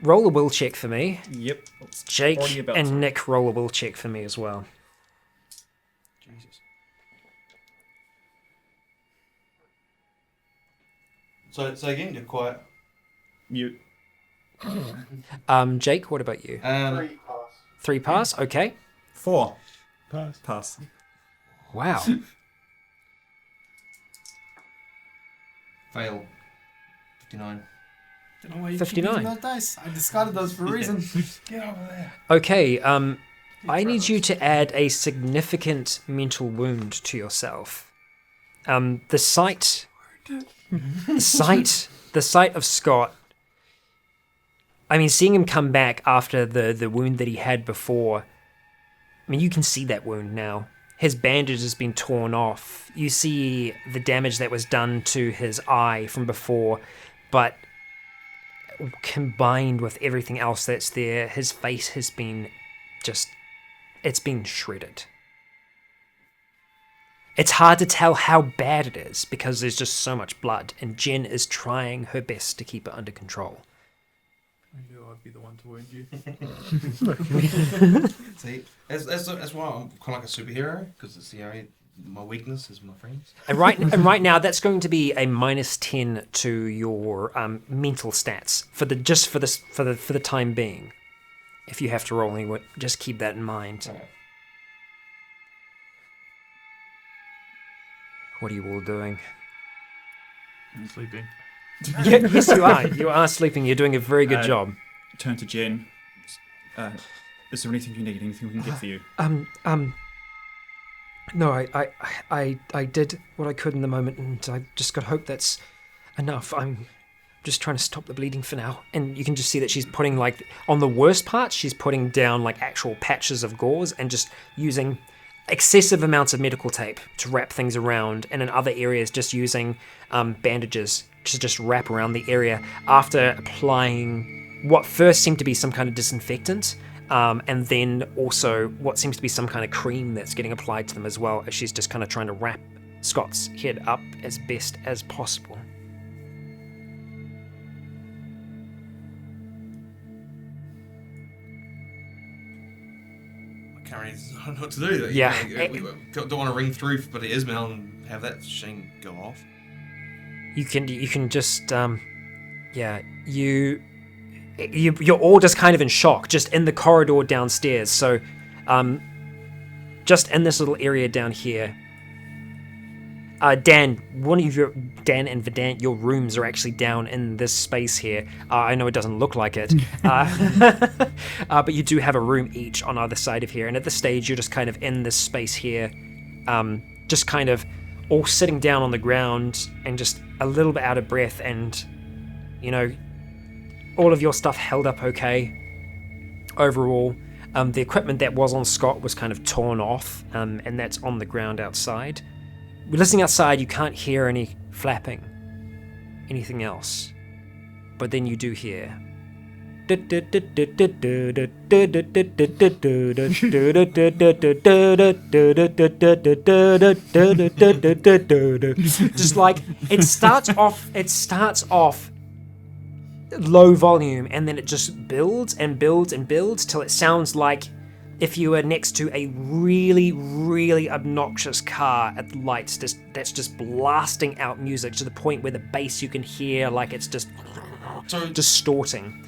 Roll a will check for me. Yep. Jake Already about and to. Nick, roll a will check for me as well. Jesus. So again, you're quiet. Mute. Jake, what about you? 3 pass. 3 pass. Okay. 4. Pass. Pass. Wow. Fail. 59. Don't know why you 59. keep using those dice. I discarded those for a reason. Get over there. Okay. I need you to add a significant mental wound to yourself. The sight of Scott. I mean, seeing him come back after the wound that he had before. I mean, you can see that wound now. His bandage has been torn off. You see the damage that was done to his eye from before, but combined with everything else that's there, his face has been it's been shredded. It's hard to tell how bad it is because there's just so much blood, and Jen is trying her best to keep it under control. I knew I'd be the one to wound you. See, that's why I'm kind of like a superhero, because it's my weakness is my friends. And right now, that's going to be a -10 to your mental stats for the time being. if you have to roll anyway, just keep that in mind. What are you all doing? I'm sleeping. Yes, you are. You are sleeping. You're doing a very good job. Turn to Jen. Is there anything you need? Anything we can get for you? No, I did what I could in the moment, and I just got to hope that's enough. I'm just trying to stop the bleeding for now. And you can just see that she's putting, like, on the worst parts, she's putting down, like, actual patches of gauze and just using excessive amounts of medical tape to wrap things around, and in other areas just using bandages to just wrap around the area after applying what first seemed to be some kind of disinfectant, and then also what seems to be some kind of cream that's getting applied to them as well, as she's just kind of trying to wrap Scott's head up as best as possible. I can't really know what to do. Yeah. We don't want to ring through but Ismail and have that machine go off. You can just you're all just kind of in shock, just in the corridor downstairs. So, just in this little area down here. Dan and Verdant, your rooms are actually down in this space here. I know it doesn't look like it, but you do have a room each on either side of here. And at this stage, you're just kind of in this space here, just kind of all sitting down on the ground and just a little bit out of breath, and, you know, all of your stuff held up okay overall. The equipment that was on Scott was kind of torn off, and that's on the ground outside. Listening outside, you can't hear any flapping, anything else. But then you do hear. Just like, it starts off low volume, and then it just builds and builds and builds till it sounds like if you were next to a really, really obnoxious car at the lights, that's just blasting out music to the point where the bass you can hear, like, it's just distorting.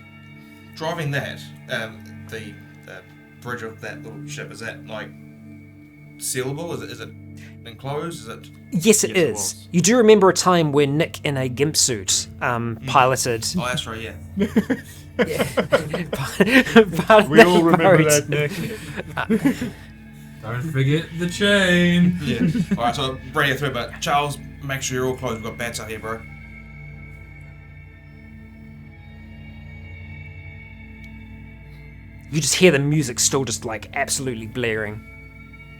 Driving that, the bridge of that little ship, is that, like, sealable? Is it enclosed? Is it? Yes, it is. You do remember a time where Nick in a gimp suit piloted. Oh, that's right, yeah. We all remember that, Nick. Don't forget the chain. Yeah. Alright, so bring it through, but Charles, make sure you're all closed. We've got bats out here, bro. You just hear the music still just, like, absolutely blaring.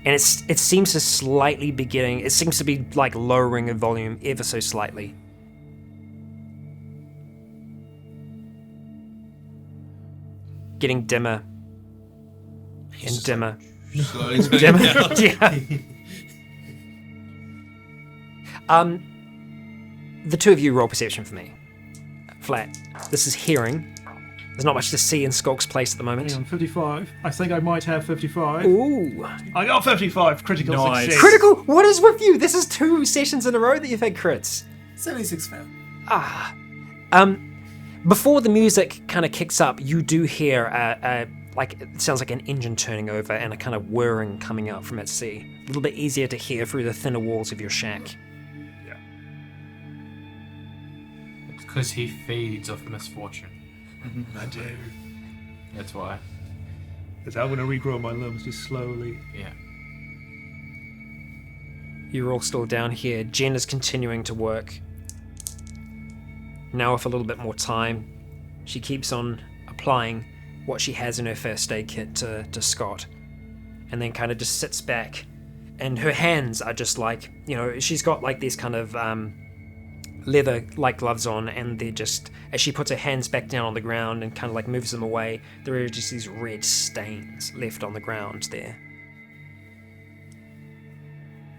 And it seems to slightly be getting... It seems to be, like, lowering in volume ever so slightly. Getting dimmer. And dimmer. Slowly spinning down. Yeah. The two of you roll perception for me. Flat. This is hearing. There's not much to see in Skulk's place at the moment. Hang on, 55. I think I might have 55. Ooh. I got 55. Critical success. Critical? What is with you? This is 2 sessions in a row that you've had crits. 76 fail. Before the music kind of kicks up, you do hear like, it sounds like an engine turning over and a kind of whirring coming out from at sea. A little bit easier to hear through the thinner walls of your shack. Yeah. It's because he feeds off misfortune. I do. That's why. Because I'm going to regrow my limbs just slowly. Yeah. You're all still down here. Jen is continuing to work. Now with a little bit more time, she keeps on applying what she has in her first aid kit to Scott, and then kind of just sits back, and her hands are just like, you know, she's got like these kind of leather like gloves on, and they're just, as she puts her hands back down on the ground and kind of like moves them away, there are just these red stains left on the ground there.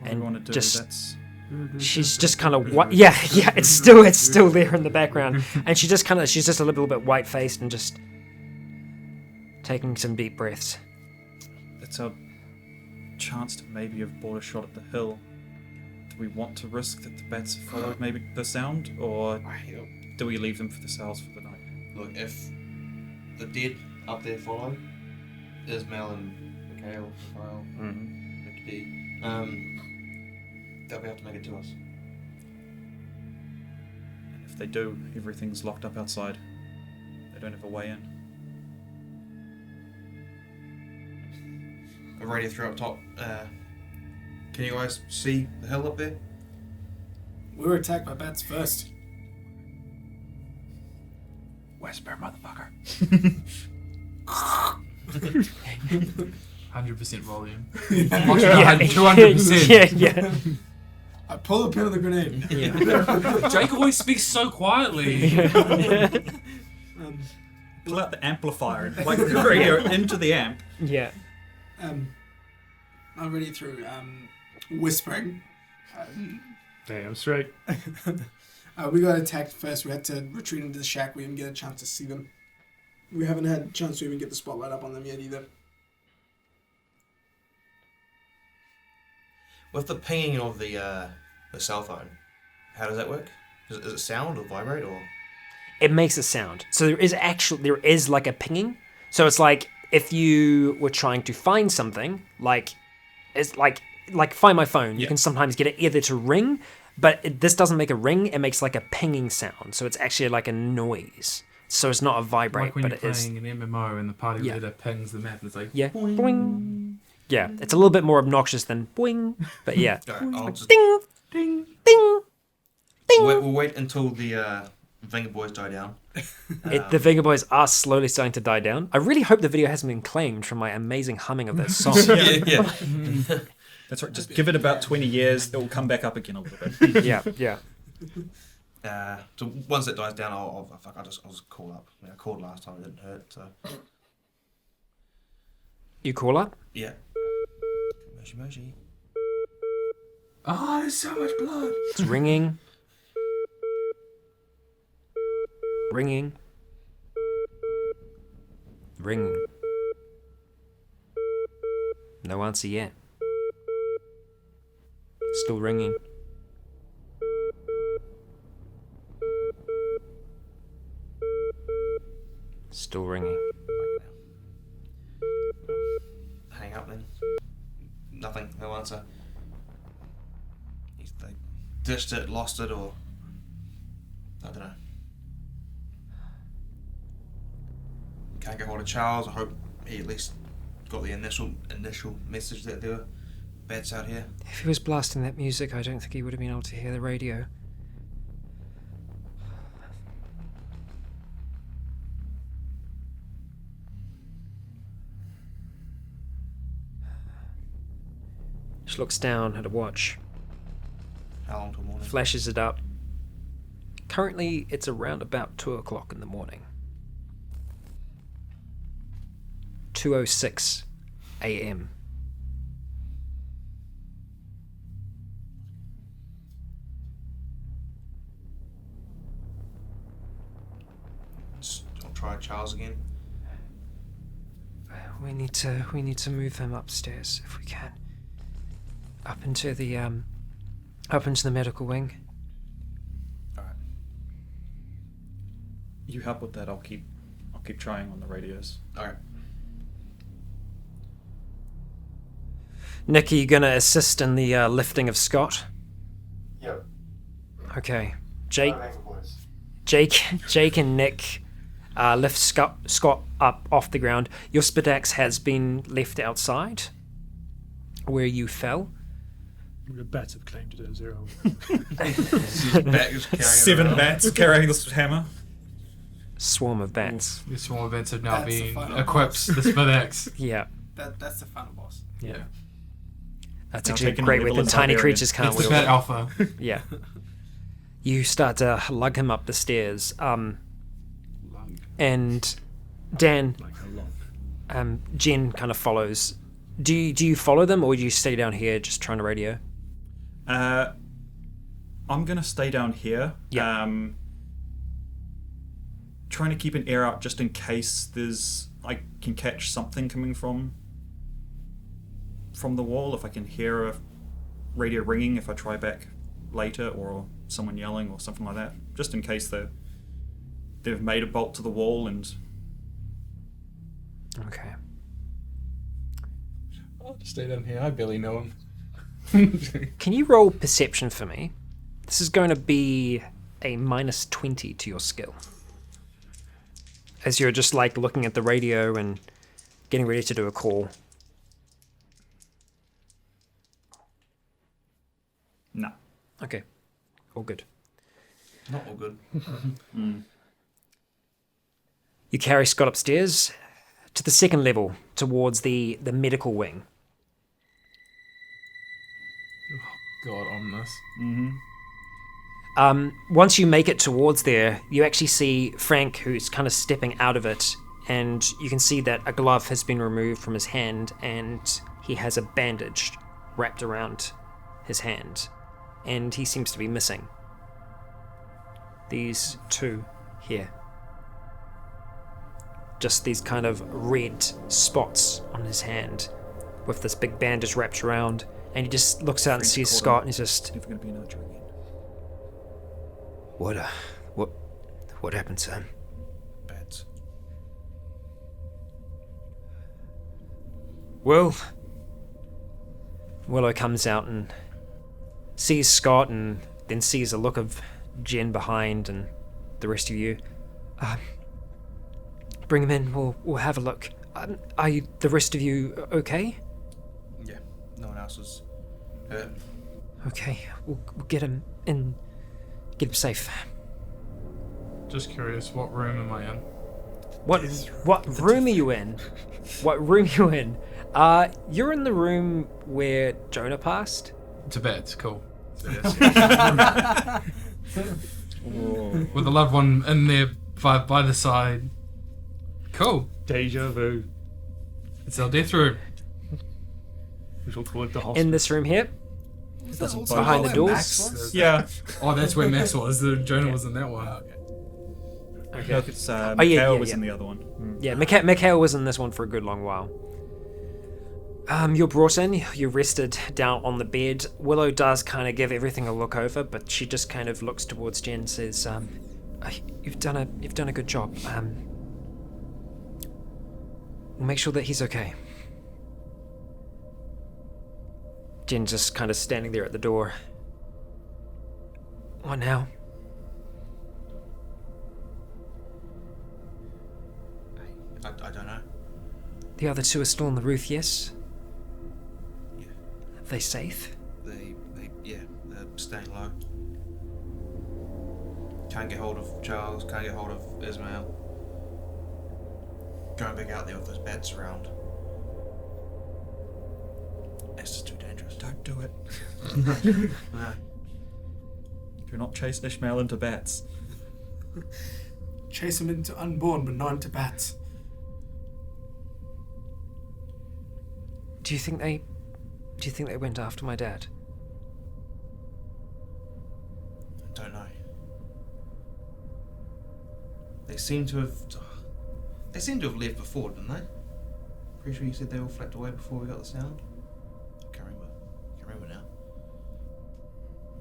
What do you want to do? Just, she's just kind of yeah, it's still there in the background, and she's just a little bit white faced and just taking some deep breaths. It's our chance to maybe have bought a shot at the hill. Do we want to risk that the bats have followed maybe the sound, or do we leave them for themselves for the night? Look, if the dead up there follow. Ismail and Mikhail, Raphael, Mickey D. They'll be able to make it to us. And if they do, everything's locked up outside. They don't have a way in. A radio through up top. Can you guys see the hill up there? We were attacked by bats first. Whisper, motherfucker. 100% volume. Yeah, 200%. yeah. I pull the pin of the grenade. Jake always speaks so quietly. Pull out the amplifier and plug the radio into the amp. Yeah. I'm ready through whispering. Damn straight. We got attacked first. We had to retreat into the shack. We didn't get a chance to see them. We haven't had a chance to even get the spotlight up on them yet either. With the pinging of the cell phone, how does that work? Does it sound or vibrate or? It makes a sound. So there is like a pinging. So it's like if you were trying to find something, like it's like find my phone. You can sometimes get it either to ring, but this doesn't make a ring. It makes like a pinging sound. So it's actually like a noise. So it's not a vibrate, Like when but you're it is. playing an MMO and the party leader pings the map and it's like, Yeah. Boing. Yeah, it's a little bit more obnoxious than boing, but yeah. Alright, I'll just. Ding, ding, ding, ding. We'll wait until the Vinger boys die down. The Vega Boys are slowly starting to die down. I really hope the video hasn't been claimed from my amazing humming of that song. yeah. That's right. Just give it about 20 years. It will come back up again a little bit. Yeah. So once it dies down, I'll just call up. I called last time, it didn't hurt. So You call up? yeah. Moshi. oh, there's so much blood. It's ringing. Ringing. Ringing. No answer yet. Still ringing. Still ringing. Hang up then. Nothing. No answer. They dished it, lost it, or I don't know. Can't get hold of Charles. I hope he at least got the initial message that there were bats out here. If he was blasting that music, I don't think he would have been able to hear the radio. She looks down at a watch, How long till morning? flashes it up. Currently, it's around about 2 o'clock in the morning. 2:06 a.m. I'll try Charles again. We need to move them upstairs if we can. Up into the medical wing. Alright. You help with that. I'll keep trying on the radios. Alright. Nick, are you gonna assist in the lifting of Scott? Yep. Okay. Jake, Thanks, boys. Jake and Nick lift Scott up off the ground. Your spit axe has been left outside where you fell. The bats have claimed it as their own. Seven bats carrying this hammer. Swarm of bats. The small events have now That's the been final equipped. boss. The Spinax. Yeah. That's the final boss. Yeah. That's Now actually a taking great a weapon. Riddle Tiny Barbarian. creatures can't It's the wield Spat it. Alpha. Yeah. You start to lug him up the stairs. And Dan, Like a lot. Jen kind of follows. Do you follow them, or do you stay down here just trying to radio? I'm gonna stay down here. Yeah. Trying to keep an ear out just in case I can catch something coming from the wall. If I can hear a radio ringing, if I try back later, or someone yelling or something like that, just in case they've made a bolt to the wall and Okay. I'll just stay down here. I barely know him. Can you roll perception for me? This is going to be a -20 to your skill. As you're just like looking at the radio and getting ready to do a call. No. Okay. All good. Not all good. You carry Scott upstairs to the second level towards the medical wing. God, on this. Once you make it towards there, you actually see Frank, who's kind of stepping out of it, and you can see that a glove has been removed from his hand, and he has a bandage wrapped around his hand, and he seems to be missing. These two here. Just these kind of red spots on his hand, with this big bandage wrapped around, and he just looks out and sees Scott, and he's just... Never going to be an archer again. What happened to him? Beds. Well, Willow comes out and sees Scott and then sees a look of Jen behind and the rest of you. Bring him in, we'll have a look. Are the rest of you okay? Yeah, no one else was hurt. Okay, we'll get him in, get him safe. Just curious, what room am I in? What room are you in? What room are you in? You're in the room where Jonah passed. Tibet, cool. With the loved one in there by the side. Cool. Deja vu. It's our death room. We shall call it the hospital. In this room here, behind the doors. Yeah. Oh, that's where Max was. The Jonah was in that one. No, it's yeah, Mikhail was yeah. in the other one. Yeah, Mikhail was in this one for a good long while. You're brought in, you're rested down on the bed. Willow does kind of give everything a look over, but she just kind of looks towards Jen and says, you've done a good job. We'll make sure that he's okay. Jen's just kind of standing there at the door. What now? I don't know. The other two are still on the roof, yes? Yeah. Are they safe? They're staying low. Can't get hold of Charles, can't get hold of Ismail. Going back out there with those bats around. It's just too dangerous. Don't do it. No. Do not chase Ishmael into bats. Chase him into unborn, but not into bats. Do you think they went after my dad? I don't know. They seem to have left before, didn't they? Pretty sure you said they all flapped away before we got the sound. I can't remember now.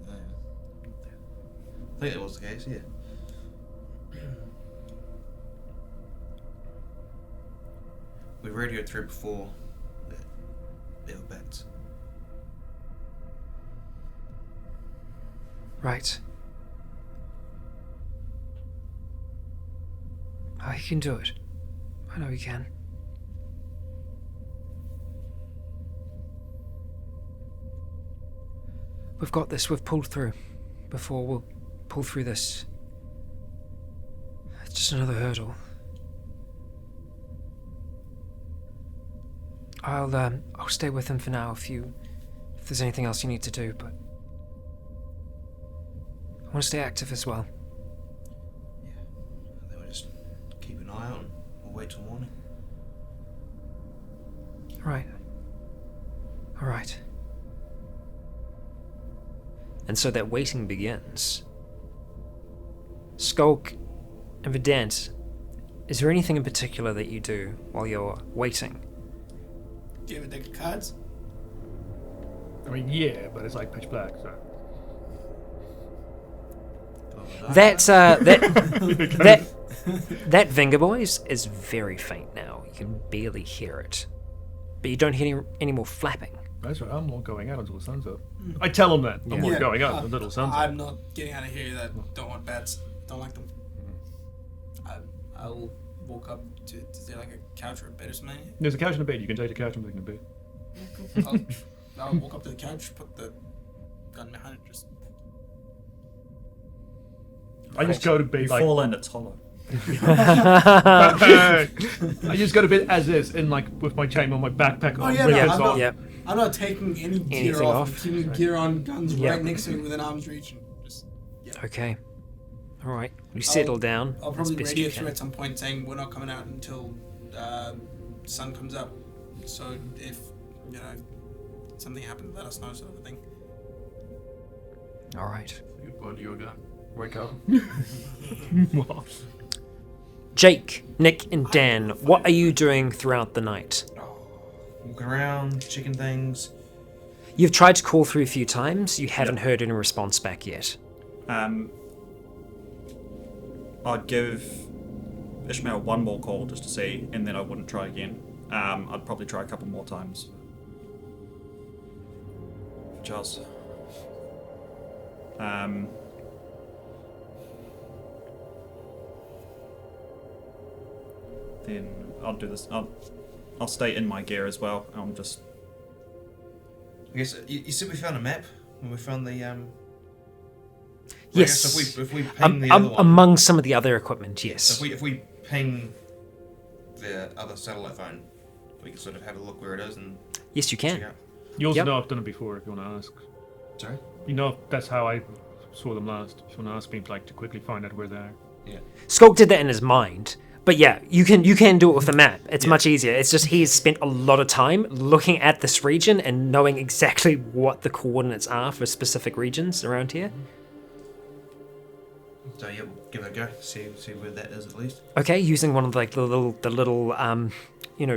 Yeah. I think that was the case, yeah. We radioed through before that they were bats. Right. Oh, you can do it. I know you can. We've got this. We've pulled through. Before we'll pull through this. It's just another hurdle. I'll stay with him for now if there's anything else you need to do, but I want to stay active as well. Yeah. Then we'll just keep an eye out and we'll wait till morning. Right. All right. And so that waiting begins. Skulk and Vedant, is there anything in particular that you do while you're waiting? Do you have a deck of cards? I mean, yeah, but it's like pitch black, so. That Vinger Boys is very faint now. You can barely hear it. But you don't hear any more flapping. That's right, I'm not going out until the sun's up. I tell him that. I'm not going out until the sun's up. I'm not getting out of here. That don't want bats. Don't like them. I'll walk up to. Is there like a couch or a bed or something? There's a couch and a bed. You can take the couch and take the bed. I'll walk up to the couch, put the gun behind it. Just. I just go to bed You like. fall in, it's hollow. I just go to bed as is, in like with my chain on my backpack on. yeah, ribbons I'm on. not, I'm not taking any gear Anything off. off? I'm keeping gear on, guns Yep. right next to me within arm's reach. And just, Okay. Alright. You settle down. I'll as probably best radio you through can. at some point saying we're not coming out until sun comes up. So if something happens, let us know, sort of a thing. Alright. You put your gun. Wake up. Jake, Nick, and Dan, what are you doing throughout the night? Walking around, checking things. You've tried to call through a few times. You haven't heard any response back yet. I'd give Ishmael one more call just to see, and then I wouldn't try again. I'd probably try a couple more times. Charles. Then I'll do this. I'll stay in my gear as well. I'm just. I guess you said we found a map when we found the. Yes. So if we ping the other one, among some of the other equipment, yes. if we ping the other satellite phone, we can sort of have a look where it is and Yes, you check can. out. You also Yep. know I've done it before if you want to ask. Sorry. You know that's how I saw them last. If you want to ask me, like to quickly find out where they are. Yeah. Skulk did that in his mind. But yeah, you can do it with the map. It's much easier. It's just he's spent a lot of time looking at this region and knowing exactly what the coordinates are for specific regions around here. So yeah, we'll give it a go. See where that is at least. Okay, using one of like the little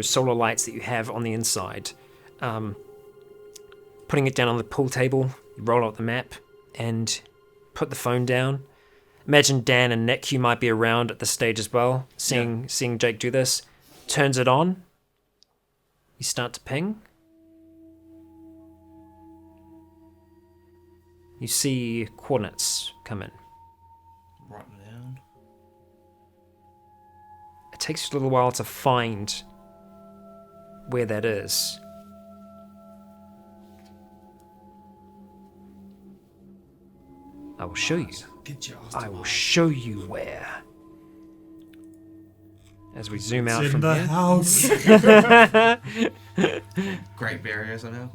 solar lights that you have on the inside, putting it down on the pool table, you roll out the map and put the phone down. Imagine Dan and Nick, you might be around at this stage as well, seeing Jake do this. Turns it on. You start to ping. You see coordinates come in. Writing it down. It takes you a little while to find where that is. I will show you. Get your ass I to will Mars. show you where. As we zoom out from here. house. Great Barrier somehow.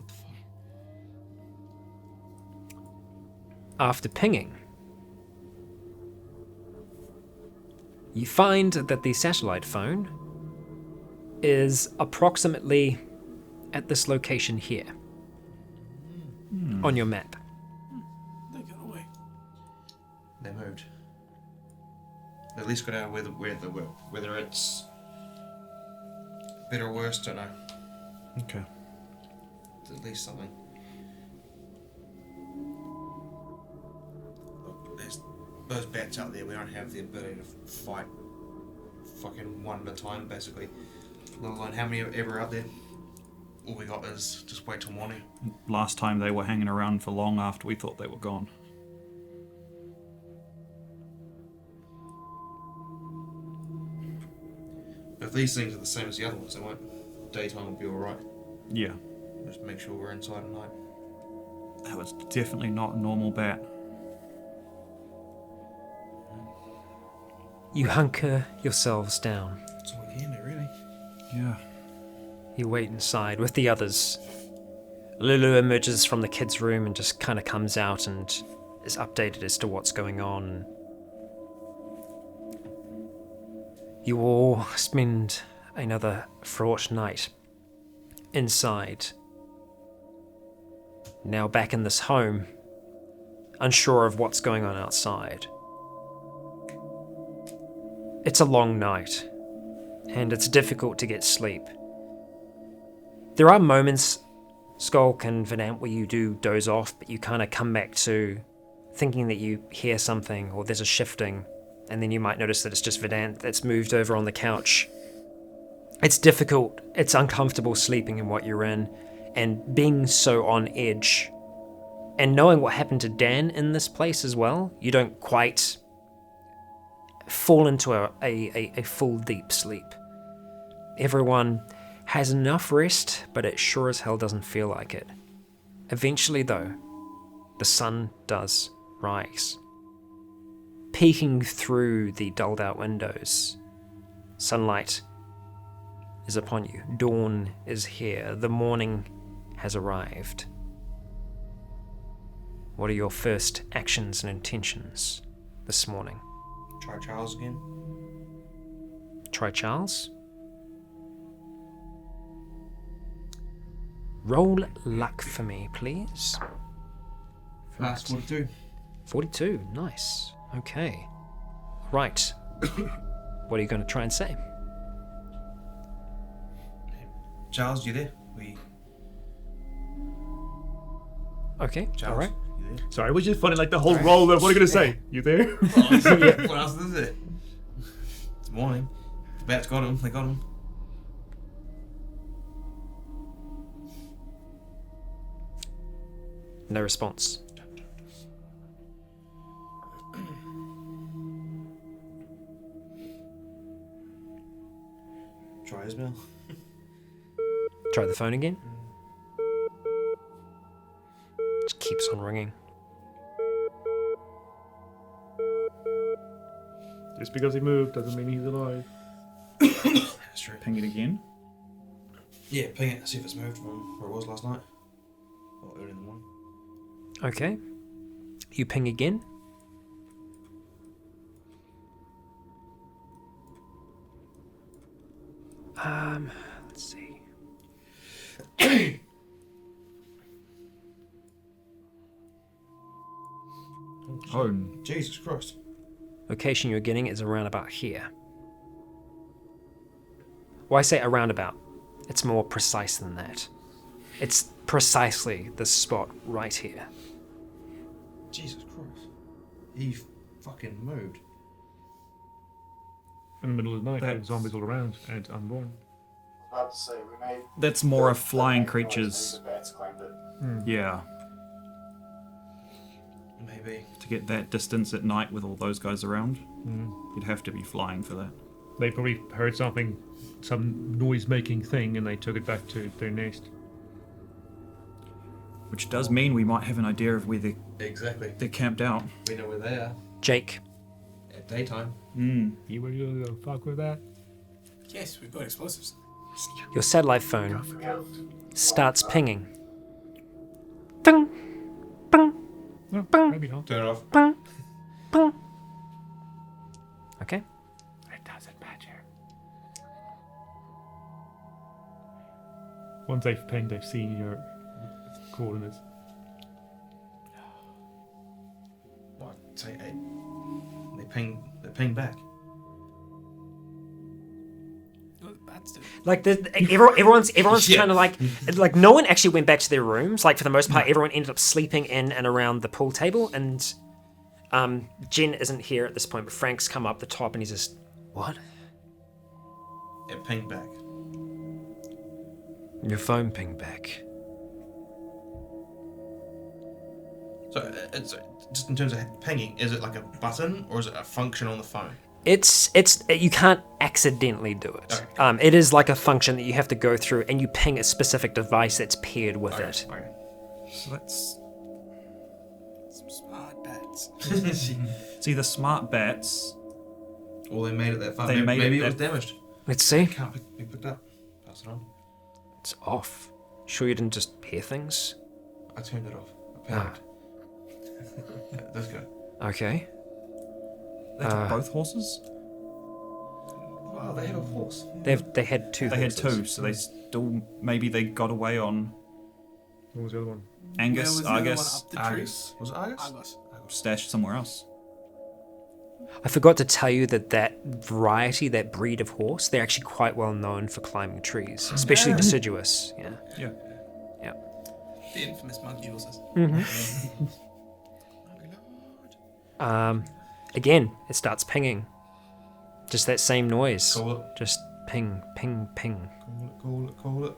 After pinging, you find that the satellite phone is approximately at this location here on your map. They got away. They moved. At least got out whether it's better or worse, don't know. Okay. It's at least something. Look, there's those bats out there. We don't have the ability to fight fucking one at a time, basically. Let alone how many are ever out there. All we got is just wait till morning. Last time they were hanging around for long after we thought they were gone. If these things are the same as the other ones, they won't. Daytime will be alright. Yeah. Just make sure we're inside at night. That was definitely not a normal bat. You hunker yourselves down. That's all we can do, really. Yeah. You wait inside with the others. Lulu emerges from the kids' room and just kind of comes out and is updated as to what's going on. You all spend another fraught night inside. Now back in this home, unsure of what's going on outside. It's a long night, and it's difficult to get sleep. There are moments, Skulk and Venant, where you do doze off, but you kind of come back to thinking that you hear something or there's a shifting, and then you might notice that it's just Venant that's moved over on the couch It's difficult. It's uncomfortable sleeping in what you're in, and being so on edge, and knowing what happened to Dan in this place as well. You don't quite fall into a full deep sleep. Everyone has enough rest, but it sure as hell doesn't feel like it. Eventually, though, the sun does rise. Peeking through the dulled-out windows, sunlight is upon you. Dawn is here. The morning has arrived. What are your first actions and intentions this morning? Try Charles again. Try Charles. Roll luck for me, please. Last 42. 42, nice. Okay. Right. What are you going to try and say? Charles, you there? Okay, Charles, alright. you there? Sorry, it was just funny, like the whole roll of what are you going to say? You there? What else is it? It's morning. The bats got him. They got him. No response. Try Ismail. Try the phone again. Just keeps on ringing. Just because he moved doesn't mean he's alive. That's true. Ping it again. Yeah, ping it. See if it's moved from where it was last night. Or early in the morning. Okay. You ping again. Let's see. Oh, Jesus Christ. Location you're getting is around about here. Well, I say around about. It's more precise than that. It's precisely the spot right here. Jesus Christ. He fucking moved. In the middle of the night, That's- with zombies all around, and it's unborn. About to say, we made. that's more of the flying main noise, creatures. The bats claimed it. Yeah, Maybe. to get that distance at night with all those guys around, you'd have to be flying for that. They probably heard something, some noise-making thing, and they took it back to their nest. Which does mean we might have an idea of where Exactly. they're camped out. We know where they are. Jake, At daytime. You were gonna go fuck with that? Yes, we've got explosives. your satellite phone starts pinging. Ding, bing, No, Bang. maybe not. Turn it off. bing, bing. Okay. It doesn't matter. Once they've pinged, they've seen your coordinates. What? Say, hey. They ping back. What the bats do? Like everyone's Yeah. kind of like no one actually went back to their rooms. Like for the most part, everyone ended up sleeping in and around the pool table. And Jen isn't here at this point, but Frank's come up the top and he's just what? It pinged back. Your phone pinged back. So, it's just in terms of pinging, is it like a button or is it a function on the phone? It's you can't accidentally do it. Okay. It is like a function that you have to go through, and you ping a specific device that's paired with it. Okay. So that's Some smart bats. see the smart bats. Or they made it that far. They made maybe it it was that- damaged. Let's see. Can't be picked up. Pass it on. It's off. Sure you didn't just hear things? I turned it off. I panicked. Yeah, let's go. Okay. They took both horses. Wow, they have a horse. They had two. They had horses. two, so they still maybe they got away on What was the other one? Angus, Where was the other Argus, one, up the tree? Argus. Was it Argus? Argos. stashed somewhere else. I forgot to tell you that variety, that breed of horse, they're actually quite well known for climbing trees, especially deciduous. Yeah. Yeah. Yeah. The infamous monkey horses. Again, it starts pinging. Just that same noise. Cool. Just Ping, ping, ping. Call it.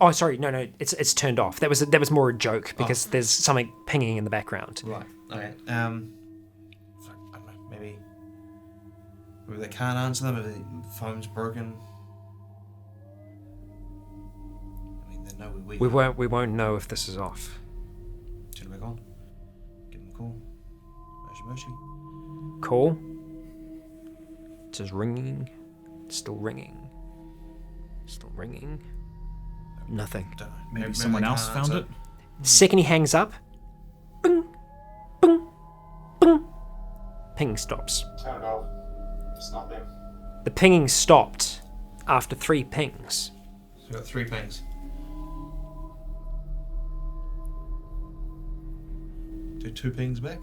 Oh, sorry, no, it's turned off. That was more a joke because there's something pinging in the background. Right. Okay. I don't know, maybe they can't answer them. Maybe the phone's broken. I mean, they know We won't know if this is off. Turn it back on. Give them a call. Mercy. Call. It says ringing. Still ringing. Still ringing. Nothing. Don't know. Maybe someone they else can't found answer. it. Second he hangs up, bing, bing, bing. Ping stops. Turn it off. It's not them. The pinging stopped after 3 pings. So we got 3 pings. Do 2 pings back?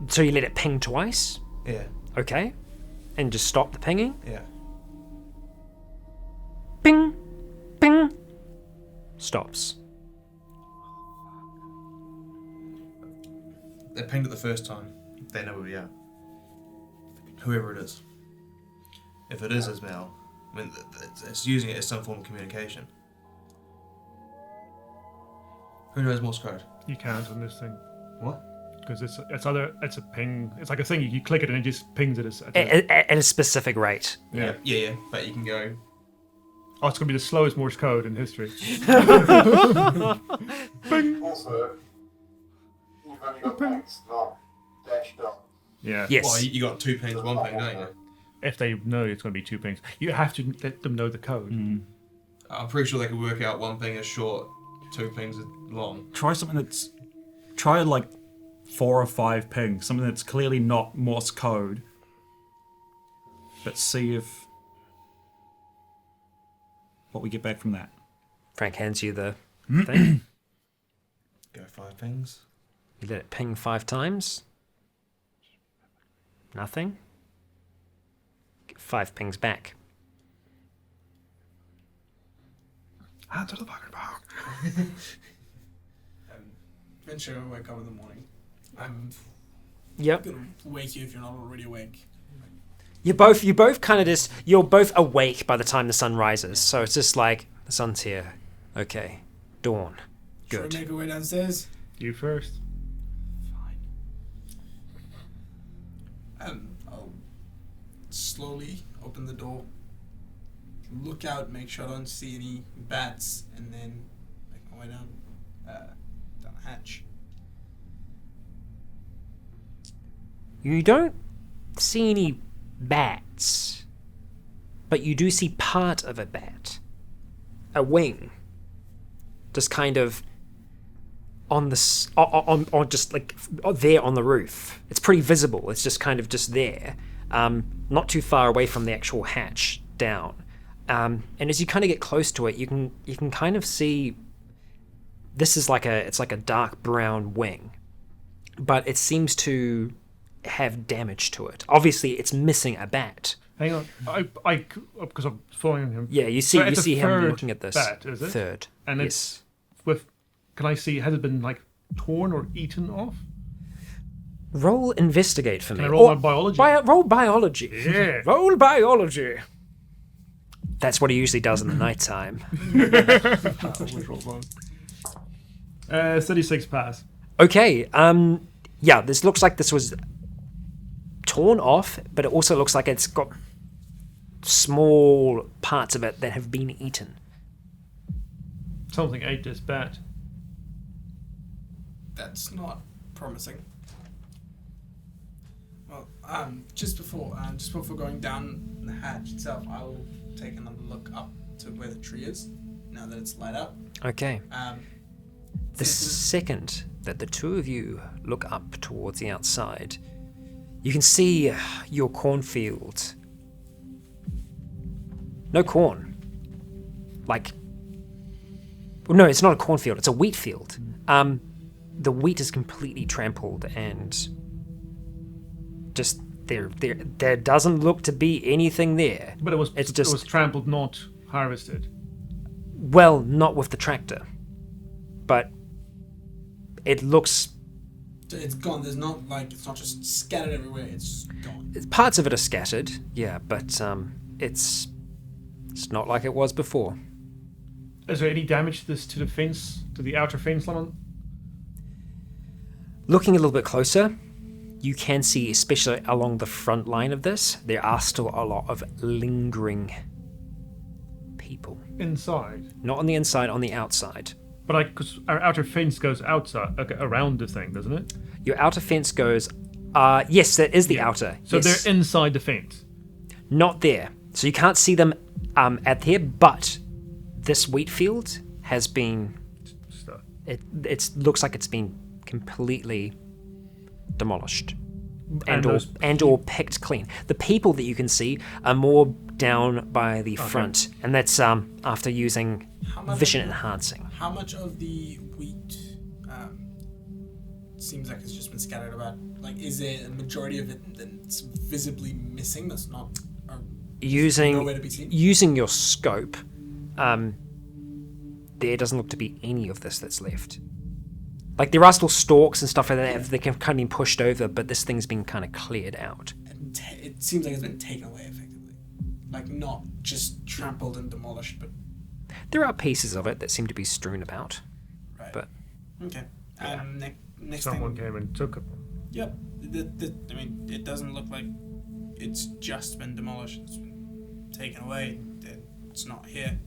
So you let it ping twice, Yeah. okay, and just stop the pinging. Yeah. Ping, ping, stops. They pinged it the first time. They know where we are. Whoever it is. If it is Ismail, I mean, it's using it as some form of communication. Who knows Morse code? You can't on this thing. What? Because it's a ping. It's like a thing. You click it and it just pings it. At a specific rate. Yeah. But you can go. Oh, it's going to be the slowest Morse code in history. Also, you've only got pings, not dash dot. Yeah. Yes. Well, you got 2 pings, 1 ping, don't you? If they know it's going to be 2 pings, you have to let them know the code. I'm pretty sure they could work out 1 ping is short, 2 pings is long. Try something that's... Try like 4 or 5 pings. Something that's clearly not Morse code. But see if... what we get back from that. Frank hands you the thing. Go 5 pings. You let it ping 5 times. Nothing. Get 5 pings back. Answer the fucking phone. Eventually, I wake up in the morning. I'm Yep. gonna wake you if you're not already awake. You're both kind of just, you're both awake by the time the sun rises. So it's just like, the sun's here. Okay. Dawn. Should Good. we make our way downstairs? You first. I'll slowly open the door, look out, make sure I don't see any bats, and then make my way down the hatch. You don't see any bats, but you do see part of a bat. A wing. Just kind of on the on just like there on the roof. It's pretty visible. It's just kind of just there, not too far away from the actual hatch down. And as you kind of get close to it, you can kind of see. This is it's like a dark brown wing, but it seems to have damage to it. Obviously, it's missing a bat. Hang on, I because I'm following him. Yeah, you So see it's a him third looking at this. bat, is it? Third. And yes. it's with. Can I see? Has it been like torn or eaten off? Roll investigate for me. Can I roll Or my biology? Roll biology. Yeah. Roll biology. That's what he usually does in the nighttime. 36 pass. Okay. Yeah. This looks like this was torn off, but it also looks like it's got small parts of it that have been eaten. Something ate this bat. That's not promising. Well, just before going down the hatch itself, I will take another look up to where the tree is. Now that it's light up. Okay. The This is- second that the two of you look up towards the outside, you can see your cornfield. No corn. Like, well, no, it's not a cornfield. It's a wheat field. The wheat is completely trampled and just there doesn't look to be anything there. But it was It's just- it was trampled, not harvested. Well, not with the tractor, but it looks So it's gone. There's not like it's not just scattered everywhere. It's gone. Parts of it are scattered, yeah, but it's not like it was before. Is there any damage to the fence, to the outer fence, Lemon? Looking a little bit closer, you can see, especially along the front line of this, there are still a lot of lingering people. Inside? Not on the inside, on the outside. But because our outer fence goes outside, around the thing, doesn't it? Your outer fence goes... yes, that is the outer. So yes. they're inside the fence? Not there. So you can't see them at there, but this wheat field has been... It looks like it's been completely demolished and or picked clean. The people that you can see are more down by the front, and that's after using vision enhancing. How much of the wheat seems like it's just been scattered about? Like, is there a majority of it that's visibly missing? That's not nowhere to be seen? Using your scope, there doesn't look to be any of this that's left. Like, there are still stalks and stuff like that. They can kind of been pushed over, but this thing's been kind of cleared out. It seems like it's been taken away effectively. Like, not just trampled and demolished, but... There are pieces of it that seem to be strewn about. Right. But okay. Next Someone thing... came and took it. Yep. I mean, it doesn't look like it's just been demolished. It's been taken away. It's not here.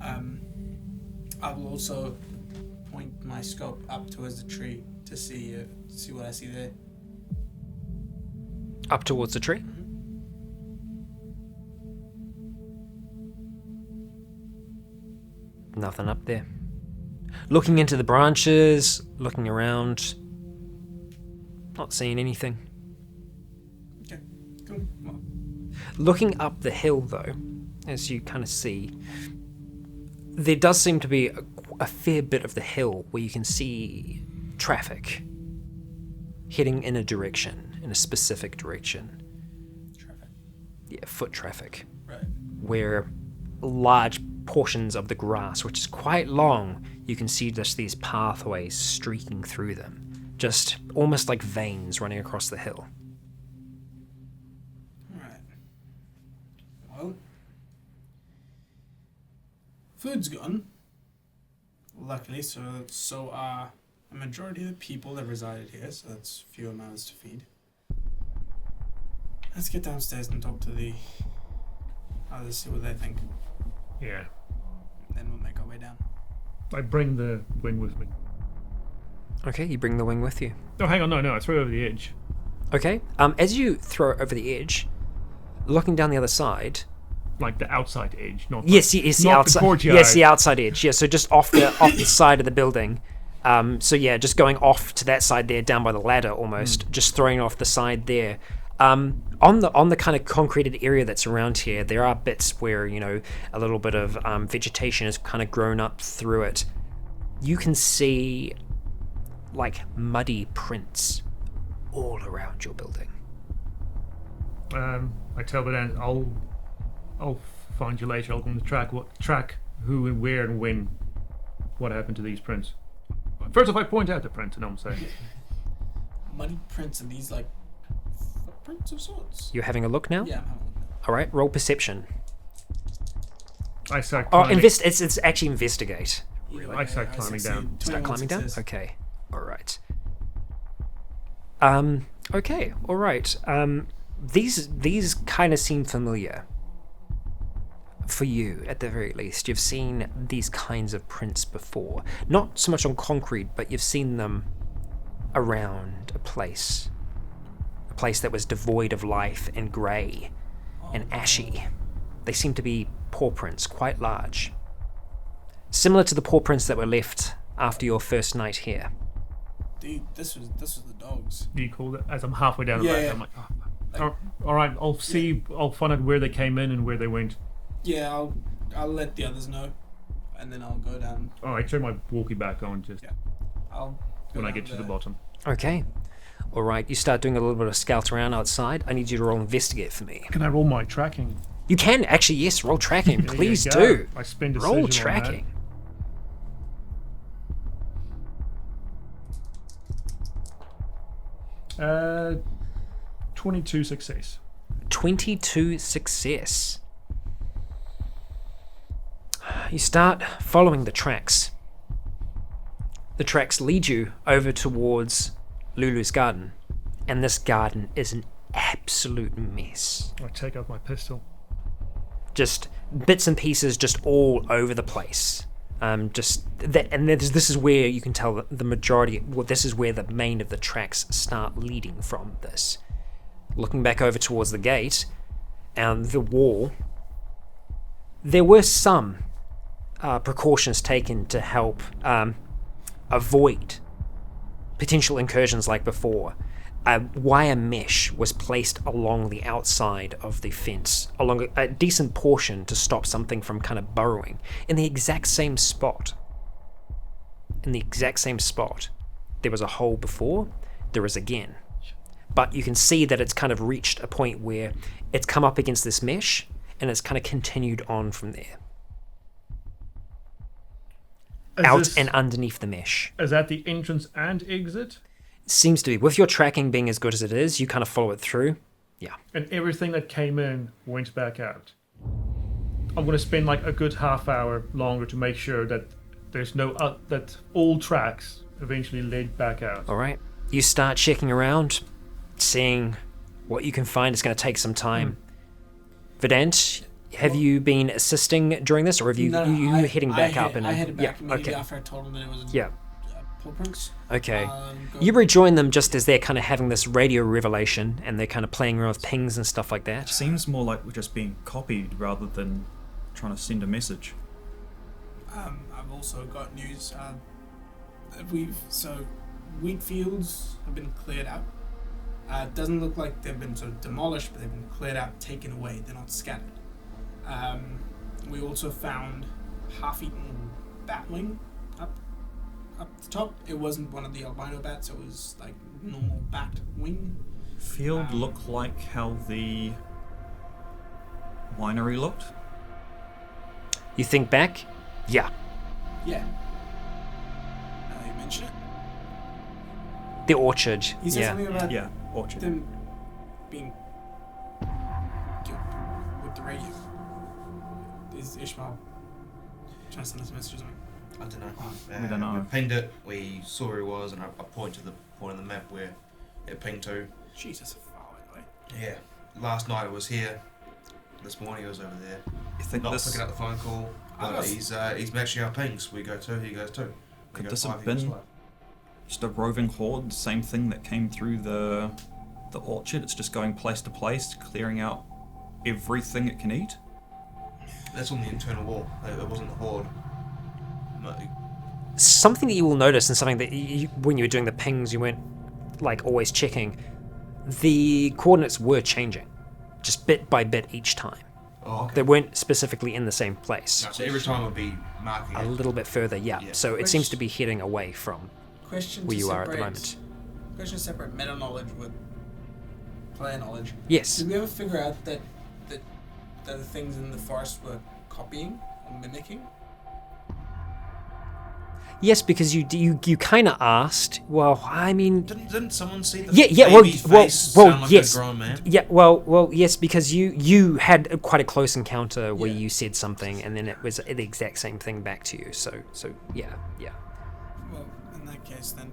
I will also point my scope up towards the tree to see what I see there. Up towards the tree? Nothing up there. Looking into the branches, looking around, not seeing anything. Okay, cool. Well, looking up the hill, though, as you kind of see, there does seem to be a fair bit of the hill where you can see traffic heading in a specific direction. traffic. Yeah, foot traffic. Right. Where large portions of the grass, which is quite long, you can see just these pathways streaking through them, just almost like veins running across the hill. Alright. Well, food's gone. Luckily, so are a majority of the people that resided here, so that's fewer mouths to feed. Let's get downstairs and talk to the others, see what they think. Yeah. Then we'll make our way down. I bring the wing with me. Okay, you bring the wing with you. Oh, hang on, no, I throw it over the edge. Okay, as you throw it over the edge, looking down the other side... Like the outside edge, not yes, the, yes, not the outside. The courtyard. Yes, the outside edge. Yeah, so just off the side of the building. So yeah, just going off to that side there, down by the ladder almost. Just throwing off the side there. On the kind of concreted area that's around here, there are bits where a little bit of vegetation has kind of grown up through it. You can see like muddy prints all around your building. I tell Dan, I'll find you later. I'll go on the track who and where and when what happened to these prints. First, if I point out the print, and I'm saying Muddy prints and these like footprints of sorts. You're having a look now? Yeah, I'm having a look now. All right, roll perception. I start Oh, climbing. it's actually investigate. I start climbing down. Start climbing down? Success. Okay. All right. Okay. All right. These kind of seem familiar. For you, at the very least. You've seen these kinds of prints before. Not so much on concrete, but you've seen them around a place. A place that was devoid of life and grey and ashy. They seem to be paw prints, quite large. Similar to the paw prints that were left after your first night here. Dude, this was the dogs. You call it as I'm halfway down the Yeah, back. yeah. I'm like, all right. I'll find out where they came in and where they went. Yeah, I'll let the others know, and then I'll go down. Oh, I turn my walkie back on just I'll go when I down get to the there. bottom. Okay. All right, you start doing a little bit of scout around outside. I need you to roll investigate for me. Can I roll my tracking? You can, actually, yes, roll tracking. There you Please go. do. I spend a Roll decision on that. tracking. 22 success. 22 success. You start following the tracks. The tracks lead you over towards Lulu's garden, and this garden is an absolute mess. I take out my pistol. Just bits and pieces just all over the place. Just that, and this is where you can tell that the majority, well, this is where the main of the tracks start leading from this. Looking back over towards the gate and the wall, there were some precautions taken to help avoid potential incursions like before. A wire mesh was placed along the outside of the fence, along a decent portion to stop something from kind of burrowing. In the exact same spot, there was a hole before, there is again. But you can see that it's kind of reached a point where it's come up against this mesh, and it's kind of continued on from there. And underneath the mesh. Is that the entrance and exit? Seems to be. With your tracking being as good as it is, you kind of follow it through. Yeah. And everything that came in went back out. I'm going to spend like a good half hour longer to make sure that there's no that all tracks eventually led back out. All right. You start checking around, seeing what you can find. It's going to take some time. Vedant, have you been assisting during this, or have you you heading back up? I headed back immediately okay. after I told them that it was footprints. Okay. You rejoin them just as they're kind of having this radio revelation, and they're kind of playing around with pings and stuff like that. It seems more like we're just being copied rather than trying to send a message. I've also got news. Wheat fields have been cleared out. It doesn't look like they've been sort of demolished, but they've been cleared out, taken away. They're not scattered. We also found half-eaten bat wing up the top. It wasn't one of the albino bats. It was like normal bat wing. Field looked like how the winery looked. You think back? Yeah. Yeah. Now you mention it. The orchard. You said something about orchard. them being with the radio. Is Ishmael trying to send us a message or something? I don't know. We don't know. We pinged it, we saw where it was, and I point to the point on the map where it pinged to. Jeez, that's a far away. Yeah. Last night I was here. This morning I was over there. You think Not this picking up the phone call. But he's matching our pings. We go 2, he goes 2. could this have been just a roving horde? Same thing that came through the orchard. It's just going place to place, clearing out everything it can eat. That's on the internal wall. It wasn't the horde. No. Something that you will notice, and something that when you were doing the pings, you weren't like always checking. The coordinates were changing, just bit by bit each time. Oh, okay. They weren't specifically in the same place. No, so every time I'd be marking A it. little bit further, yeah. So it seems to be heading away from where you are at the moment. Question to separate meta knowledge with player knowledge. Yes. Did we ever figure out that the things in the forest were copying or mimicking? Yes, because you kind of asked. Well, I mean, Didn't someone see the baby's face sound like yes, a grown man? yeah, well, yes, because you had quite a close encounter where you said something, and then it was the exact same thing back to you. So yeah. Well, in that case, then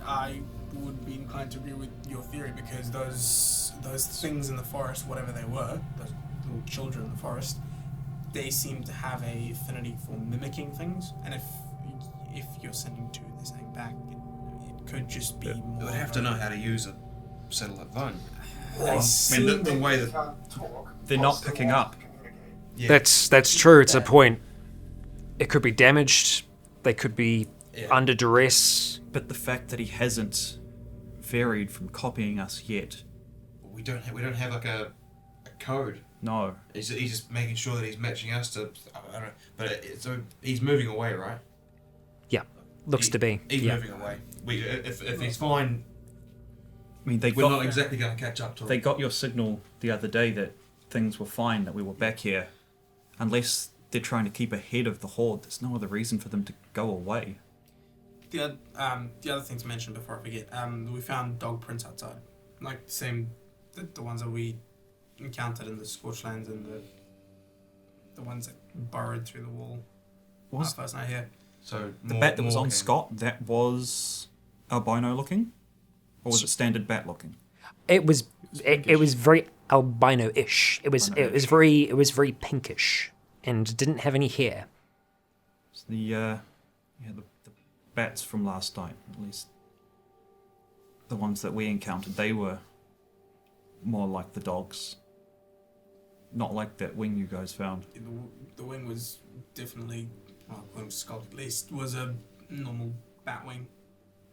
I would be inclined to agree with your theory, because those things in the forest, whatever they were, those little children in the forest, they seem to have a affinity for mimicking things, and if you're sending two and they're sending back, it could just be more. They would have to know how to use a satellite phone. I mean, the way that They're not picking up. Yeah. That's true. It's a point. It could be damaged. They could be under duress. But the fact that he hasn't varied from copying us yet. we don't have like a code. No. He's just making sure that he's matching us to. I don't know, but so he's moving away, right? Yeah, looks to be. He's moving away. If he's fine, I mean, we're not exactly going to catch up to him. They got your signal the other day that things were fine, that we were back here. Unless they're trying to keep ahead of the horde, there's no other reason for them to go away. The other thing to mention before I forget, we found dog prints outside, like the ones that we encountered in the scorched lands and the ones that burrowed through the wall. Was first night here. So the bat that was on Scott, that was albino looking? Or was it standard bat looking? It was very albino-ish. It was very pinkish and didn't have any hair. It's the bats from last night, at least the ones that we encountered, they were more like the dogs. Not like that wing you guys found. The wing was definitely, well, according to Scott at least, was a normal bat wing.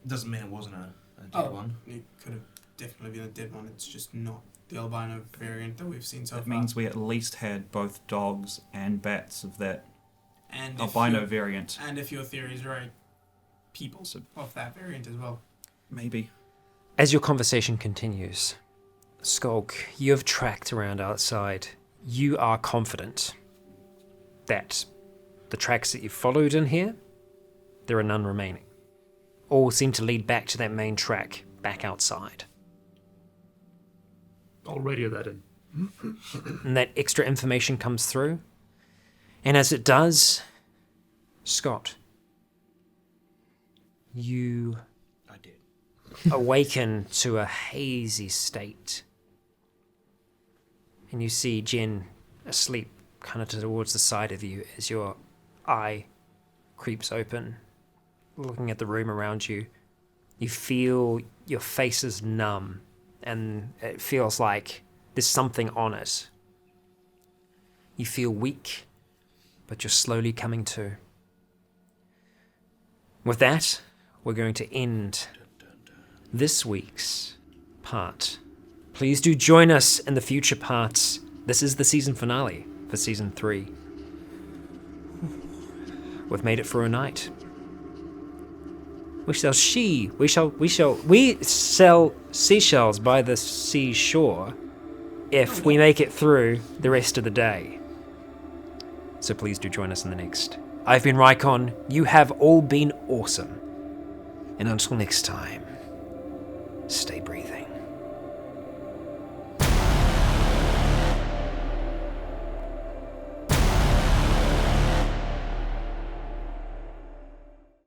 Doesn't mean it wasn't a dead one. It could have definitely been a dead one. It's just not the albino variant that we've seen so That far. means we at least had both dogs and bats of that and albino variant. And if your theory is right, people of that variant as well. Maybe. As your conversation continues, Skulk, you have tracked around outside. You are confident that the tracks that you followed in here, there are none remaining. All seem to lead back to that main track, back outside. I'll radio that in. And that extra information comes through. And as it does, Scott, you I did. awaken to a hazy state. And you see Jen asleep kind of towards the side of you as your eye creeps open, looking at the room around you. You feel your face is numb, and it feels like there's something on it. You feel weak, but you're slowly coming to. With that, we're going to end this week's part. Please do join us in the future parts. This is the season finale for season 3. We've made it through a night. We sell seashells by the seashore if we make it through the rest of the day. So please do join us in the next. I've been Rycon. You have all been awesome. And until next time, stay breathing.